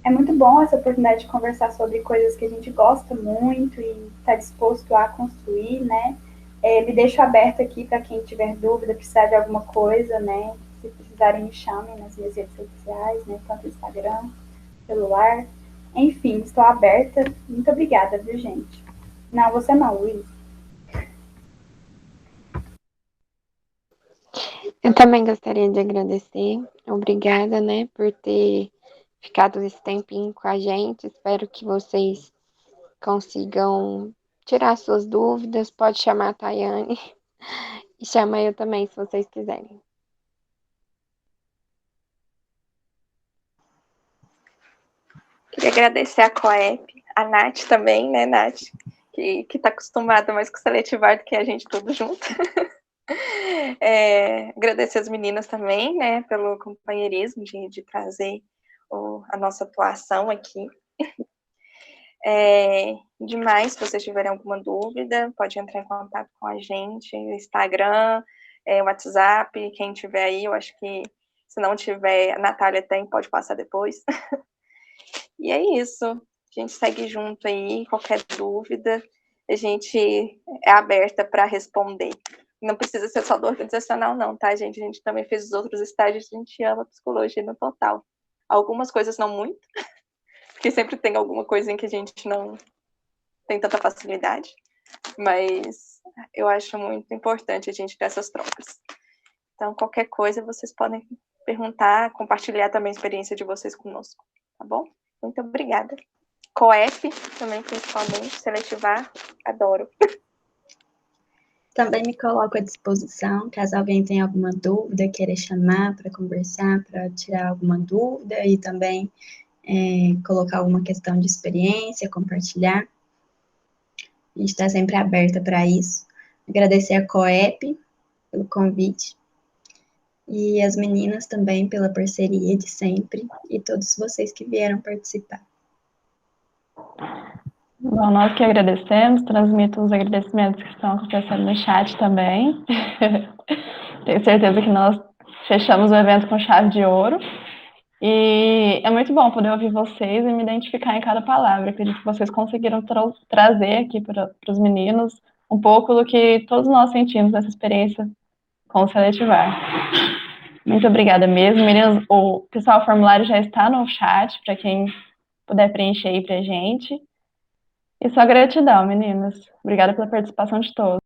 é muito bom essa oportunidade de conversar sobre coisas que a gente gosta muito e está disposto a construir, né? Me deixo aberto aqui para quem tiver dúvida, precisar de alguma coisa, né? Se precisarem, me chamem nas minhas redes sociais, né? Tanto Instagram, celular. Enfim, estou aberta. Muito obrigada, viu, gente? Não, você não, Luiz. Eu também gostaria de agradecer. Obrigada, né, por ter ficado esse tempinho com a gente. Espero que vocês consigam tirar suas dúvidas. Pode chamar a Tayane e chama eu também, se vocês quiserem. Queria agradecer a Coep, a Nath também, né, Nath? Que está acostumada mais com o seletivar do que a gente tudo junto. Agradecer as meninas também, né, pelo companheirismo de trazer a nossa atuação aqui. Demais, se vocês tiverem alguma dúvida, pode entrar em contato com a gente, Instagram, WhatsApp, quem tiver aí, eu acho que se não tiver, a Natália tem, pode passar depois. E é isso, a gente segue junto aí, qualquer dúvida, a gente é aberta para responder. Não precisa ser só do organizacional não, tá, gente? A gente também fez os outros estágios, a gente ama psicologia no total. Algumas coisas não muito, porque sempre tem alguma coisa em que a gente não tem tanta facilidade, mas eu acho muito importante a gente ter essas trocas. Então, qualquer coisa, vocês podem perguntar, compartilhar também a experiência de vocês conosco, tá bom? Muito obrigada. Coep também, principalmente, seletivar, adoro. Também me coloco à disposição, caso alguém tenha alguma dúvida, queira chamar para conversar, para tirar alguma dúvida e também colocar alguma questão de experiência, compartilhar. A gente está sempre aberta para isso. Agradecer a COEP pelo convite e as meninas também pela parceria de sempre e todos vocês que vieram participar. Bom, nós que agradecemos, transmito os agradecimentos que estão acontecendo no chat também. Tenho certeza que nós fechamos o evento com chave de ouro. E é muito bom poder ouvir vocês e me identificar em cada palavra. Acredito que vocês conseguiram trazer aqui para os meninos um pouco do que todos nós sentimos nessa experiência com o Seletivar. Muito obrigada mesmo. Meninas, pessoal, o formulário já está no chat, para quem puder preencher aí para a gente. E só gratidão, meninas. Obrigada pela participação de todos.